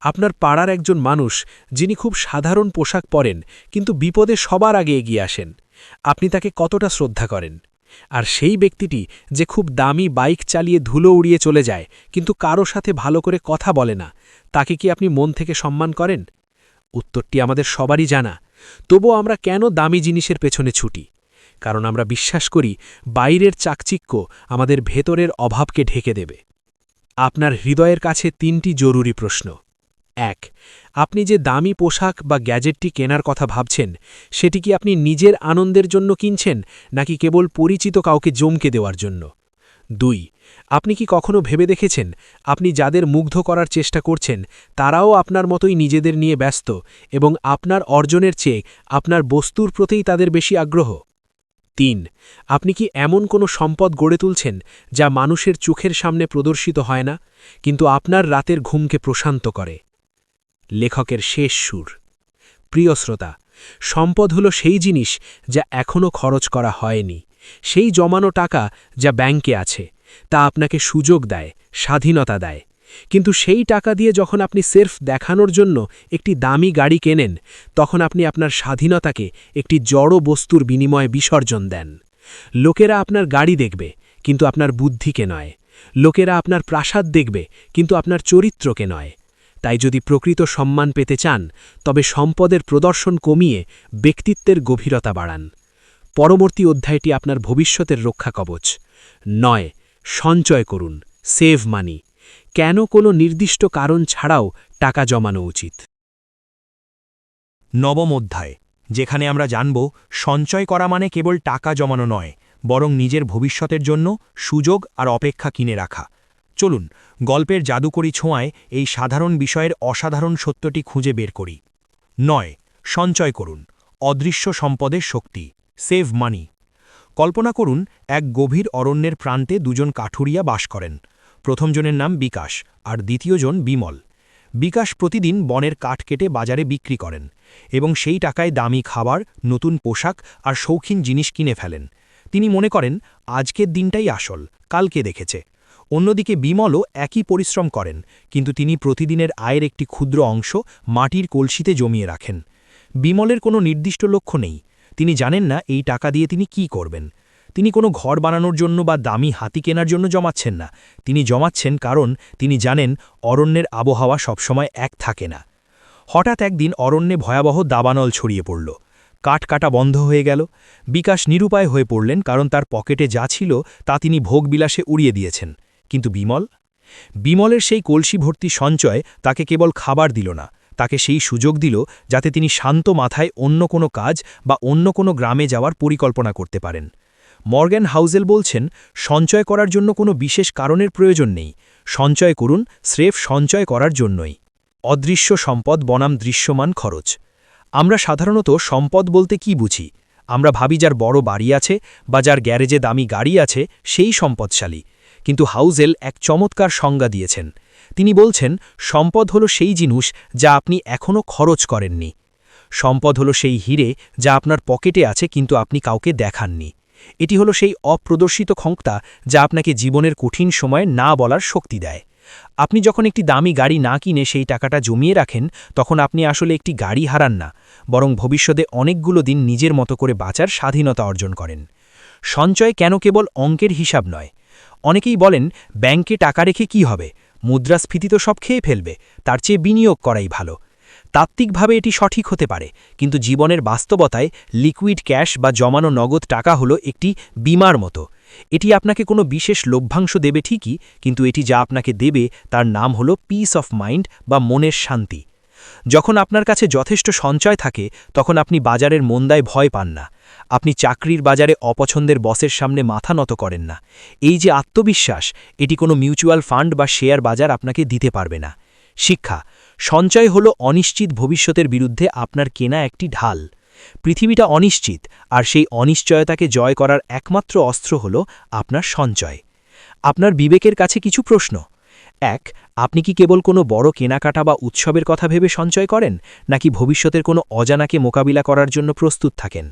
আপনার পাড়ার একজন মানুষ যিনি খুব সাধারণ পোশাক পরেন কিন্তু বিপদে সবার আগে এগিয়ে আসেন, আপনি তাকে কতটা শ্রদ্ধা করেন? আর সেই ব্যক্তিটি যে খুব দামি বাইক চালিয়ে ধুলো উড়িয়ে চলে যায় কিন্তু কারো সাথে ভালো করে কথা বলে না, তাকে কি আপনি মন থেকে সম্মান করেন? উত্তরটি আমাদের সবারই জানা। তবুও আমরা কেন দামি জিনিসের পেছনে ছুটি? কারণ আমরা বিশ্বাস করি বাইরের চাকচিক্য আমাদের ভেতরের অভাবকে ঢেকে দেবে। আপনার হৃদয়ের কাছে 3টি জরুরি প্রশ্ন। 1. আপনি যে দামি পোশাক বা গ্যাজেটটি কেনার কথা ভাবছেন, সেটি কি আপনি নিজের আনন্দের জন্য কিনছেন নাকি কেবল পরিচিত কাউকে জমকে দেওয়ার জন্য? 2. আপনি কি কখনো ভেবে দেখেছেন আপনি যাদের মুগ্ধ করার চেষ্টা করছেন তারাও আপনার মতোই নিজেদের নিয়ে ব্যস্ত এবং আপনার অর্জনের চেয়ে আপনার বস্তুর প্রতিই তাদের বেশি আগ্রহ? 3. আপনি কি এমন কোনো সম্পদ গড়ে তুলছেন যা মানুষের চোখের সামনে প্রদর্শিত হয় না কিন্তু আপনার রাতের ঘুমকে প্রশান্ত করে? লেখকের শেষ সুর। প্রিয় শ্রোতা, সম্পদ হলো সেই জিনিস যা এখনও খরচ করা হয়নি, সেই জমানো টাকা যা ব্যাংকে আছে, তা আপনাকে সুযোগ দেয়, স্বাধীনতা দেয়। কিন্তু সেই টাকা দিয়ে যখন আপনি সির্ফ দেখানোর জন্য একটি দামি গাড়ি কেনেন, তখন আপনি আপনার স্বাধীনতাকে একটি জড় বস্তুর বিনিময়ে বিসর্জন দেন। লোকেরা আপনার গাড়ি দেখবে, কিন্তু আপনার বুদ্ধিকে নয়। লোকেরা আপনার প্রাসাদ দেখবে, কিন্তু আপনার চরিত্রকে নয়। তাই যদি প্রকৃত সম্মান পেতে চান, তবে সম্পদের প্রদর্শন কমিয়ে ব্যক্তিত্বের গভীরতা বাড়ান। পরবর্তী অধ্যায়টি আপনার ভবিষ্যতের রক্ষা কবচ। 9. সঞ্চয় করুন, সেভ মানি। কেন কোনো নির্দিষ্ট কারণ ছাড়াও টাকা জমানো উচিত? নবম অধ্যায়, যেখানে আমরা জানব সঞ্চয় করা মানে কেবল টাকা জমানো নয়, বরং নিজের ভবিষ্যতের জন্য সুযোগ আর অপেক্ষা কিনে রাখা। চলুন গল্পের জাদুকরী ছোঁয়ায় এই সাধারণ বিষয়ের অসাধারণ সত্যটি খুঁজে বের করি। 9. সঞ্চয় করুন, অদৃশ্য সম্পদের শক্তি, সেভ মানি। কল্পনা করুন এক গভীর অরণ্যের প্রান্তে দুজন কাঠুরিয়া বাস করেন। প্রথমজনের নাম বিকাশ আর দ্বিতীয়জন বিমল। বিকাশ প্রতিদিন বনের কাঠ কেটে বাজারে বিক্রি করেন এবং সেই টাকায় দামি খাবার, নতুন পোশাক আর শৌখিন জিনিস কিনে ফেলেন। তিনি মনে করেন আজকের দিনটাই আসল, কালকে দেখেছে। অন্যদিকে বিমলও একই পরিশ্রম করেন, কিন্তু তিনি প্রতিদিনের আয়ের একটি ক্ষুদ্র অংশ মাটির কলসিতে জমিয়ে রাখেন। বিমলের কোনো নির্দিষ্ট লক্ষ্য নেই, তিনি জানেন না এই টাকা দিয়ে তিনি কি করবেন। তিনি কোনো ঘর বানানোর জন্য বা দামি হাতি কেনার জন্য জমাচ্ছেন না, তিনি জমাচ্ছেন কারণ তিনি জানেন অরণ্যের আবহাওয়া সবসময় এক থাকে না। হঠাৎ একদিন অরণ্যে ভয়াবহ দাবানল ছড়িয়ে পড়ল। কাঠ কাটা বন্ধ হয়ে গেল। বিকাশ নিরুপায় হয়ে পড়লেন, কারণ তার পকেটে যা ছিল তা তিনি ভোগবিলাসে উড়িয়ে দিয়েছেন। কিন্তু বিমলের সেই কলসি ভর্তি সঞ্চয় তাকে কেবল খাবার দিল না, তাকে সেই সুযোগ দিল যাতে তিনি শান্ত মাথায় অন্য কোনো কাজ বা অন্য কোনো গ্রামে যাওয়ার পরিকল্পনা করতে পারেন। মর্গ্যান হাউজেল বলছেন, সঞ্চয় করার জন্য কোনো বিশেষ কারণের প্রয়োজন নেই, সঞ্চয় করুন স্রেফ সঞ্চয় করার জন্যই। অদৃশ্য সম্পদ বনাম দৃশ্যমান খরচ। আমরা সাধারণত সম্পদ বলতে কি বুঝি? আমরা ভাবি যার বড় বাড়ি আছে বা যার গ্যারেজে দামি গাড়ি আছে সেই সম্পদশালী। কিন্তু হাউজেল এক চমৎকার সংজ্ঞা দিয়েছেন। তিনি বলছেন, সম্পদ হলো সেই জিনিস যা আপনি এখনও খরচ করেননি। সম্পদ হলো সেই হিরে যা আপনার পকেটে আছে কিন্তু আপনি কাউকে দেখাননি। এটি হলো সেই অপ্রদর্শিত ক্ষমতা যা আপনাকে জীবনের কঠিন সময়ে না বলার শক্তি দেয়। আপনি যখন একটি দামি গাড়ি না কিনে সেই টাকাটা জমিয়ে রাখেন, তখন আপনি আসলে একটি গাড়ি হারান না, বরং ভবিষ্যতে অনেকগুলো দিন নিজের মতো করে বাঁচার স্বাধীনতা অর্জন করেন। সঞ্চয় কেন কেবল অঙ্কের হিসাব নয়? অনেকেই বলেন, ব্যাংকে টাকা রেখে কি হবে, মুদ্রাস্ফীতি তো সব খেয়ে ফেলবে, তার চেয়ে বিনিয়োগ করাই ভালো। তাত্ত্বিকভাবে এটি সঠিক হতে পারে, কিন্তু জীবনের বাস্তবতায় লিকুইড ক্যাশ বা জমানো নগদ টাকা হলো একটি বীমার মতো। এটি আপনাকে কোনো বিশেষ লভ্যাংশ দেবে ঠিকই, কিন্তু এটি যা আপনাকে দেবে তার নাম হলো পিস অফ মাইন্ড বা মনের শান্তি। যখন আপনার কাছে যথেষ্ট সঞ্চয় থাকে, তখন আপনি বাজারের মন্দায় ভয় পান না, আপনি চাকরির বাজারে অপছন্দের বসের সামনে মাথা নত করেন না। এই যে আত্মবিশ্বাস, এটি কোনো মিউচুয়াল ফান্ড বা শেয়ার বাজার আপনাকে দিতে পারবে না। শিক্ষা, সঞ্চয় হলো অনিশ্চিত ভবিষ্যতের বিরুদ্ধে আপনার কেনা একটি ঢাল। পৃথিবীটা অনিশ্চিত, আর সেই অনিশ্চয়তাকে জয় করার একমাত্র অস্ত্র হল আপনার সঞ্চয়। আপনার বিবেকের কাছে কিছু প্রশ্ন। 1. আপনি কি কেবল কোনো বড় কেনাকাটা বা উৎসবের কথা ভেবে সঞ্চয় করেন, নাকি ভবিষ্যতের কোনো অজানাকে মোকাবিলা করার জন্য প্রস্তুত থাকেন?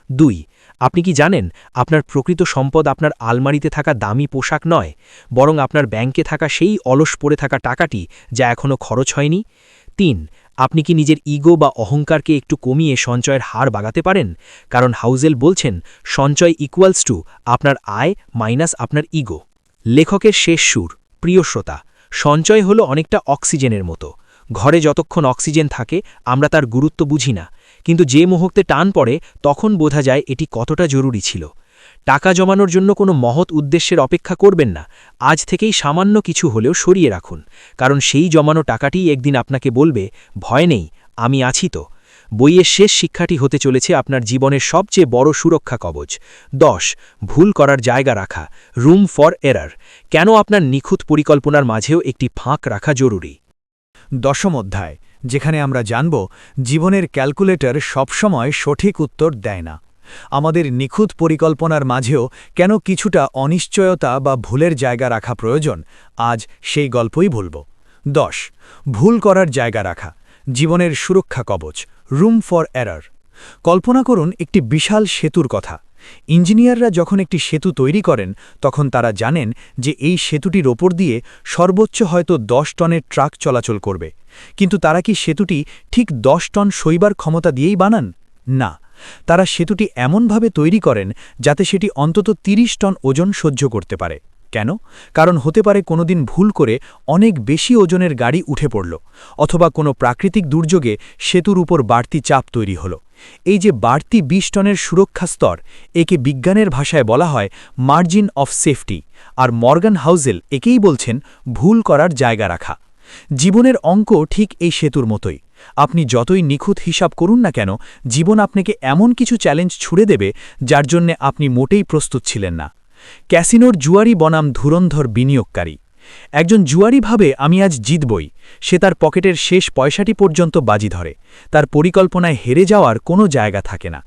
2. আপনি কি জানেন আপনার প্রকৃত সম্পদ আপনার আলমারিতে থাকা দামি পোশাক নয়, বরং আপনার ব্যাংকে থাকা সেই অলস পড়ে থাকা টাকাটি যা এখনও খরচ হয়নি? 3. আপনি কি নিজের ইগো বা অহংকারকে একটু কমিয়ে সঞ্চয়ের হার বাগাতে পারেন? কারণ হাউজেল বলছেন, সঞ্চয় ইকুয়ালস টু আপনার আয় মাইনাস আপনার ইগো। লেখকের শেষ সুর। প্রিয় শ্রোতা, সঞ্চয় হলো অনেকটা অক্সিজেনের মতো। ঘরে যতক্ষণ অক্সিজেন থাকে আমরা তার গুরুত্ব বুঝি না, কিন্তু যে মুহূর্তে টান পড়ে তখন বোঝা যায় এটি কতটা জরুরি ছিল। টাকা জমানোর জন্য কোনো মহৎ উদ্দেশ্যের অপেক্ষা করবেন না, আজ থেকেই সামান্য কিছু হলেও সরিয়ে রাখুন, কারণ সেই জমানো টাকাটিই একদিন আপনাকে বলবে, ভয় নেই, আমি আছি তো। বইয়ের শেষ শিক্ষাটি হতে চলেছে আপনার জীবনের সবচেয়ে বড় সুরক্ষা কবচ। 10. ভুল করার জায়গা রাখা, রুম ফর এরার। কেন আপনার নিখুঁত পরিকল্পনার মাঝেও একটি ফাঁক রাখা জরুরি। 10ম অধ্যায়, যেখানে আমরা জানব জীবনের ক্যালকুলেটর সবসময় সঠিক উত্তর দেয় না। আমাদের নিখুঁত পরিকল্পনার মাঝেও কেন কিছুটা অনিশ্চয়তা বা ভুলের জায়গা রাখা প্রয়োজন, আজ সেই গল্পই বলব। 10. ভুল করার জায়গা রাখা, জীবনের সুরক্ষা কবচ, রুম ফর এরার। কল্পনা করুন একটি বিশাল সেতুর কথা। ইঞ্জিনিয়াররা যখন একটি সেতু তৈরি করেন তখন তারা জানেন যে এই সেতুটির ওপর দিয়ে সর্বোচ্চ হয়তো 10 টনের ট্রাক চলাচল করবে, কিন্তু তারা কি সেতুটি ঠিক 10 টন সইবার ক্ষমতা দিয়েই বানান? না, তারা সেতুটি এমনভাবে তৈরি করেন যাতে সেটি অন্তত 30 টন ওজন সহ্য করতে পারে। কেন? কারণ হতে পারে কোনোদিন ভুল করে অনেক বেশি ওজনের গাড়ি উঠে পড়ল, অথবা কোনো প্রাকৃতিক দুর্যোগে সেতুর উপর বাড়তি চাপ তৈরি হল। এই যে বাড়তি 20 টনের সুরক্ষা স্তর, একে বিজ্ঞানের ভাষায় বলা হয় মার্জিন অফ সেফটি, আর মর্গান হাউজেল একেই বলছেন ভুল করার জায়গা রাখা। জীবনের অঙ্ক ঠিক এই সেতুর মতোই। আপনি যতই নিখুঁত হিসাব করুন না কেন, জীবন আপনাকে এমন কিছু চ্যালেঞ্জ ছুড়ে দেবে যার জন্যে আপনি মোটেই প্রস্তুত ছিলেন না। ক্যাসিনোর জুয়ারি বনাম ধুরন্ধর বিনিয়োগকারী। একজন জুয়ারি ভাবে আমি আজ জিতবই, সে তার পকেটের শেষ পয়সাটি পর্যন্ত বাজি ধরে, তার পরিকল্পনায় হেরে যাওয়ার কোনো জায়গা থাকে না,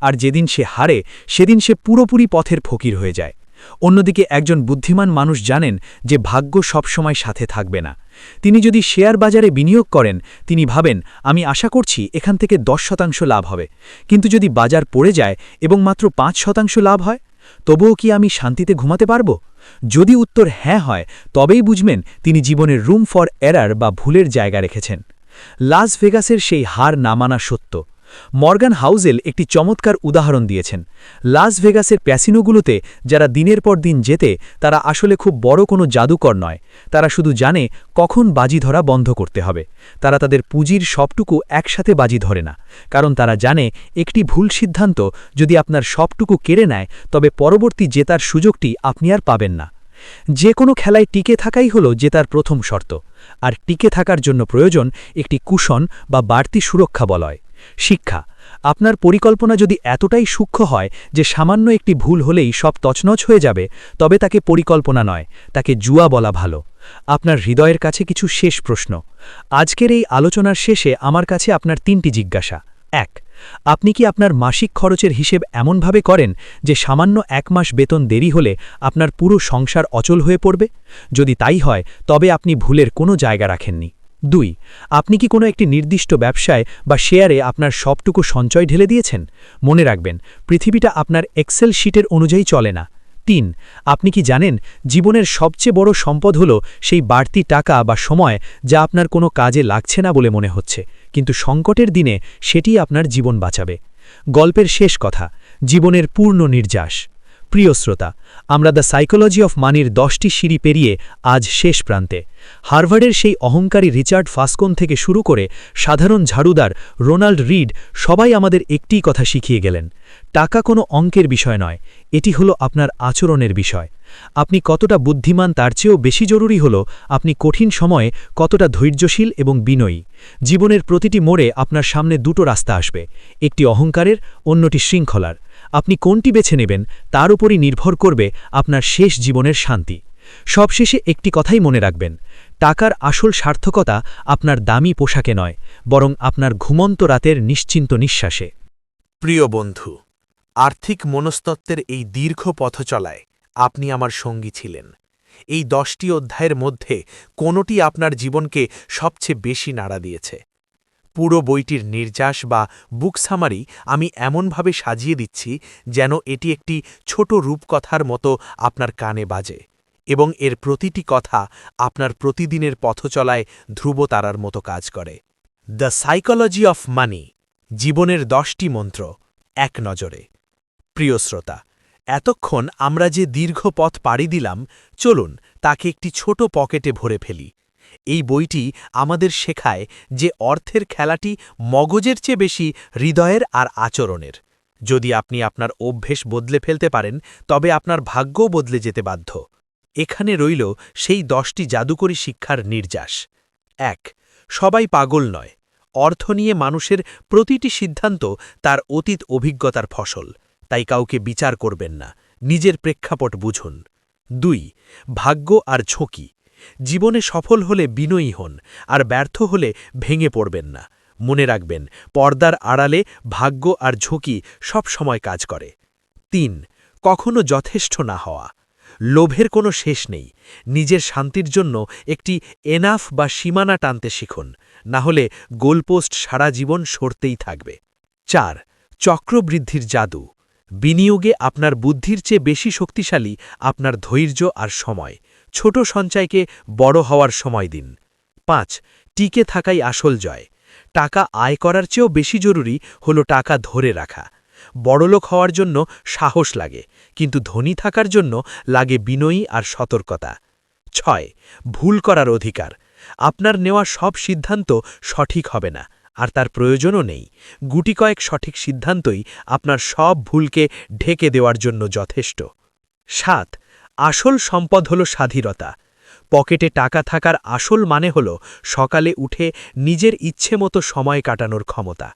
আর যেদিন সে হারে সেদিন সে পুরোপুরি পথের ফকির হয়ে যায়। অন্যদিকে একজন বুদ্ধিমান মানুষ জানেন যে ভাগ্য সবসময় সাথে থাকবে না। তিনি যদি শেয়ার বাজারে বিনিয়োগ করেন, তিনি ভাবেন আমি আশা করছি এখান থেকে 10% লাভ হবে, কিন্তু যদি বাজার পড়ে যায় এবং মাত্র 5% লাভ হয়, তবুও কি আমি শান্তিতে ঘুমাতে পারব? যদি উত্তর হ্যাঁ হয়, তবেই বুঝবেন তিনি জীবনের রুম ফর এরার বা ভুলের জায়গা রেখেছেন। লাস ভেগাসের সেই হার না মানা সত্য। মর্গান হাউজেল একটি চমৎকার উদাহরণ দিয়েছেন। লাস ভেগাসের প্যাসিনোগুলোতে যারা দিনের পর দিন যেতে, তারা আসলে খুব বড় কোনো জাদুকর নয়, তারা শুধু জানে কখন বাজি ধরা বন্ধ করতে হবে। তারা তাদের পুঁজির সবটুকু একসাথে বাজি ধরে না, কারণ তারা জানে একটি ভুল সিদ্ধান্ত যদি আপনার সবটুকু কেড়ে নেয়, তবে পরবর্তী জেতার সুযোগটি আপনি আর পাবেন না। যে কোনো খেলায় টিকে থাকাই হল জেতার প্রথম শর্ত, আর টিকে থাকার জন্য প্রয়োজন একটি কুশন বা বাড়তি সুরক্ষা বলয়। শিক্ষা, আপনার পরিকল্পনা যদি এতটাই সূক্ষ্ম হয় যে সামান্য একটি ভুল হলেই সব তছনছ হয়ে যাবে, তবে তাকে পরিকল্পনা নয়, তাকে জুয়া বলা ভালো। আপনার হৃদয়ের কাছে কিছু শেষ প্রশ্ন। আজকের এই আলোচনার শেষে আমার কাছে আপনার 3টি জিজ্ঞাসা। 1. আপনি কি আপনার মাসিক খরচের হিসেব এমনভাবে করেন যে সামান্য 1 মাস বেতন দেরি হলে আপনার পুরো সংসার অচল হয়ে পড়বে? যদি তাই হয়, তবে আপনি ভুলের কোনো জায়গা রাখেননি। 2. আপনি কি কোনো একটি নির্দিষ্ট ব্যবসায় বা শেয়ারে আপনার সবটুকু সঞ্চয় ঢেলে দিয়েছেন? মনে রাখবেন, পৃথিবীটা আপনার এক্সেল শিটের অনুযায়ী চলে না। 3. আপনি কি জানেন জীবনের সবচেয়ে বড় সম্পদ হল সেই বাড়তি টাকা বা সময় যা আপনার কোনো কাজে লাগছে না বলে মনে হচ্ছে, কিন্তু সংকটের দিনে সেটিই আপনার জীবন বাঁচাবে। গল্পের শেষ কথা, জীবনের পূর্ণ নির্যাস। প্রিয় শ্রোতা, আমরা দ্য সাইকোলজি অফ মানির 10টি সিঁড়ি পেরিয়ে আজ শেষ প্রান্তে। হার্ভার্ডের সেই অহংকারী রিচার্ড ফাসকোন থেকে শুরু করে সাধারণ ঝাড়ুদার রোনাল্ড রিড সবাই আমাদের একটিই কথা শিখিয়ে গেলেন, টাকা কোনো অঙ্কের বিষয় নয়, এটি হলো আপনার আচরণের বিষয়। আপনি কতটা বুদ্ধিমান তার চেয়েও বেশি জরুরি হল আপনি কঠিন সময়ে কতটা ধৈর্যশীল এবং বিনয়ী। জীবনের প্রতিটি মোড়ে আপনার সামনে দুটো রাস্তা আসবে, একটি অহংকারের, অন্যটি শৃঙ্খলার। আপনি কোনটি বেছে নেবেন তার উপরই নির্ভর করবে আপনার শেষ জীবনের শান্তি। সবশেষে একটি কথাই মনে রাখবেন, টাকার আসল সার্থকতা আপনার দামি পোশাকে নয়, বরং আপনার ঘুমন্ত রাতের নিশ্চিন্ত নিঃশ্বাসে। প্রিয় বন্ধু, আর্থিক মনস্তত্ত্বের এই দীর্ঘ পথচলায় আপনি আমার সঙ্গী ছিলেন। এই 10টি অধ্যায়ের মধ্যে কোনোটি আপনার জীবনকে সবচেয়ে বেশি নাড়া দিয়েছে? পুরো বইটির নির্যাস বা বুক সামারি আমি এমনভাবে সাজিয়ে দিচ্ছি যেন এটি একটি ছোট রূপকথার মতো আপনার কানে বাজে, এবং এর প্রতিটি কথা আপনার প্রতিদিনের পথচলায় ধ্রুবতারার মতো কাজ করে। দ্য সাইকোলজি অফ মানি, জীবনের 10টি মন্ত্র, এক নজরে। প্রিয় শ্রোতা, এতক্ষণ আমরা যে দীর্ঘ পথ পাড়ি দিলাম, চলুন তাকে একটি ছোট পকেটে ভরে ফেলি। এই বইটি আমাদের শেখায় যে অর্থের খেলাটি মগজের চেয়ে বেশি হৃদয়ের আর আচরণের। যদি আপনি আপনার অভ্যেস বদলে ফেলতে পারেন তবে আপনার ভাগ্যও বদলে যেতে বাধ্য। এখানে রইল সেই 10টি জাদুকরী শিক্ষার নির্যাস। ১. সবাই পাগল নয়। অর্থ নিয়ে মানুষের প্রতিটি সিদ্ধান্ত তার অতীত অভিজ্ঞতার ফসল, তাই কাউকে বিচার করবেন না, নিজের প্রেক্ষাপট বুঝুন। ২. ভাগ্য আর ঝুঁকি। জীবনে সফল হলে বিনয়ী হন, আর ব্যর্থ হলে ভেঙে পড়বেন না। মনে রাখবেন, পর্দার আড়ালে ভাগ্য আর ঝুঁকি সব সময় কাজ করে। ৩. কখনো যথেষ্ট না হওয়া। লোভের কোনো শেষ নেই। নিজের শান্তির জন্য একটি এনাফ বা সীমানা টানতে শিখুন, না হলে গোলপোস্ট সারা জীবন সরতেই থাকবে। ৪. চক্রবৃদ্ধির জাদু। বিনিয়োগে আপনার বুদ্ধির চেয়ে বেশি শক্তিশালী আপনার ধৈর্য আর সময়। ছোট সঞ্চয়কে বড় হওয়ার সময় দিন। ৫. টিকে থাকাই আসল জয়। টাকা আয় করার চেয়েও বেশি জরুরি হল টাকা ধরে রাখা। বড়লোক হওয়ার জন্য সাহস লাগে, কিন্তু ধনী থাকার জন্য লাগে বিনয়ী আর সতর্কতা। ৬. ভুল করার অধিকার। আপনার নেওয়া সব সিদ্ধান্ত সঠিক হবে না, আর তার প্রয়োজনও নেই। গুটি কয়েক সঠিক সিদ্ধান্তই আপনার সব ভুলকে ঢেকে দেওয়ার জন্য যথেষ্ট। ৭. আসল সম্পদ হল স্বাধীনতা। পকেটে টাকা থাকার আসল মানে হল সকালে উঠে নিজের ইচ্ছে মতো সময় কাটানোর ক্ষমতা।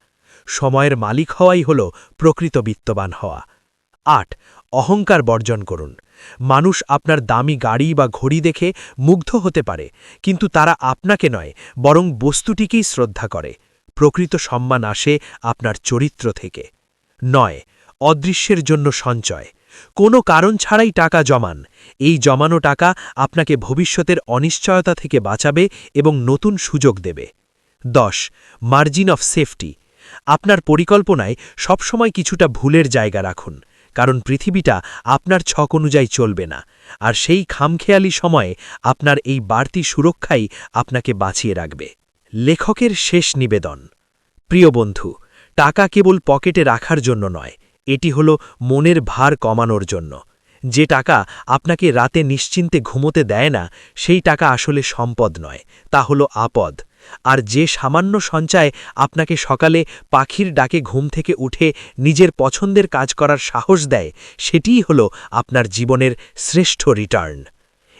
সময়ের মালিক হওয়াই হল প্রকৃত বিত্তবান হওয়া। ৮. অহংকার বর্জন করুন। মানুষ আপনার দামি গাড়ি বা ঘড়ি দেখে মুগ্ধ হতে পারে, কিন্তু তারা আপনাকে নয়, বরং বস্তুটিকেই শ্রদ্ধা করে। প্রকৃত সম্মান আসে আপনার চরিত্র থেকে। ৯. অদৃশ্যের জন্য সঞ্চয়। কোনো কারণ ছাড়াই টাকা জমান। এই জমানো টাকা আপনাকে ভবিষ্যতের অনিশ্চয়তা থেকে বাঁচাবে এবং নতুন সুযোগ দেবে। ১০. Margin of safety. আপনার পরিকল্পনায় সবসময় কিছুটা ভুলের জায়গা রাখুন, কারণ পৃথিবীটা আপনার ছক অনুযায়ী চলবে না, আর সেই খামখেয়ালি সময়ে আপনার এই বাড়তি সুরক্ষাই আপনাকে বাঁচিয়ে রাখবে। লেখকের শেষ নিবেদন। প্রিয় বন্ধু, টাকা কেবল পকেটে রাখার জন্য নয়, এটি হল মনের ভার কমানোর জন্য। যে টাকা আপনাকে রাতে নিশ্চিন্তে ঘুমোতে দেয় না, সেই টাকা আসলে সম্পদ নয়, তা হল আপদ। আর যে সামান্য সঞ্চয় আপনাকে সকালে পাখির ডাকে ঘুম থেকে উঠে নিজের পছন্দের কাজ করার সাহস দেয়, সেটিই হল আপনার জীবনের শ্রেষ্ঠ রিটার্ন।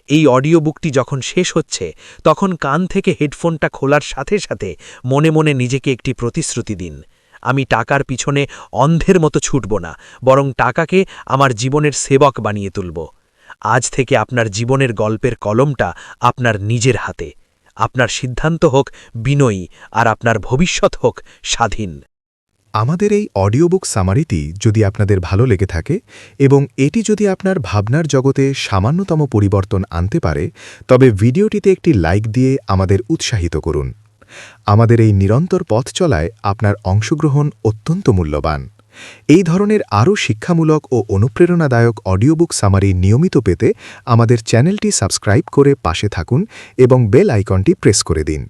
এই অডিও বুকটি যখন শেষ হচ্ছে, তখন কান থেকে হেডফোনটা খোলার সাথে সাথে মনে মনে নিজেকে একটি প্রতিশ্রুতি দিন। আমি টাকার পিছনে অন্ধের মতো ছুটব না, বরং টাকাকে আমার জীবনের সেবক বানিয়ে তুলব। আজ থেকে আপনার জীবনের গল্পের কলমটা আপনার নিজের হাতে। আপনার সিদ্ধান্ত হোক বিনয়ী, আর আপনার ভবিষ্যৎ হোক স্বাধীন। আমাদের এই অডিও বুক সামারিটি যদি আপনাদের ভালো লেগে থাকে এবং এটি যদি আপনার ভাবনার জগতে সামান্যতম পরিবর্তন আনতে পারে, তবে ভিডিওটিতে একটি লাইক দিয়ে আমাদের উৎসাহিত করুন। আমাদের এই নিরন্তর পথ চলায় আপনার অংশগ্রহণ অত্যন্ত মূল্যবান। এই ধরনের আরও শিক্ষামূলক ও অনুপ্রেরণাদায়ক অডিও বুক সামারি নিয়মিত পেতে আমাদের চ্যানেলটি সাবস্ক্রাইব করে পাশে থাকুন এবং বেল আইকনটি প্রেস করে দিন।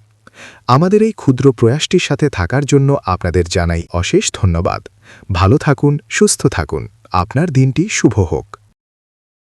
আমাদের এই ক্ষুদ্র প্রয়াসটির সাথে থাকার জন্য আপনাদের জানাই অশেষ ধন্যবাদ। ভালো থাকুন, সুস্থ থাকুন। আপনার দিনটি শুভ হোক।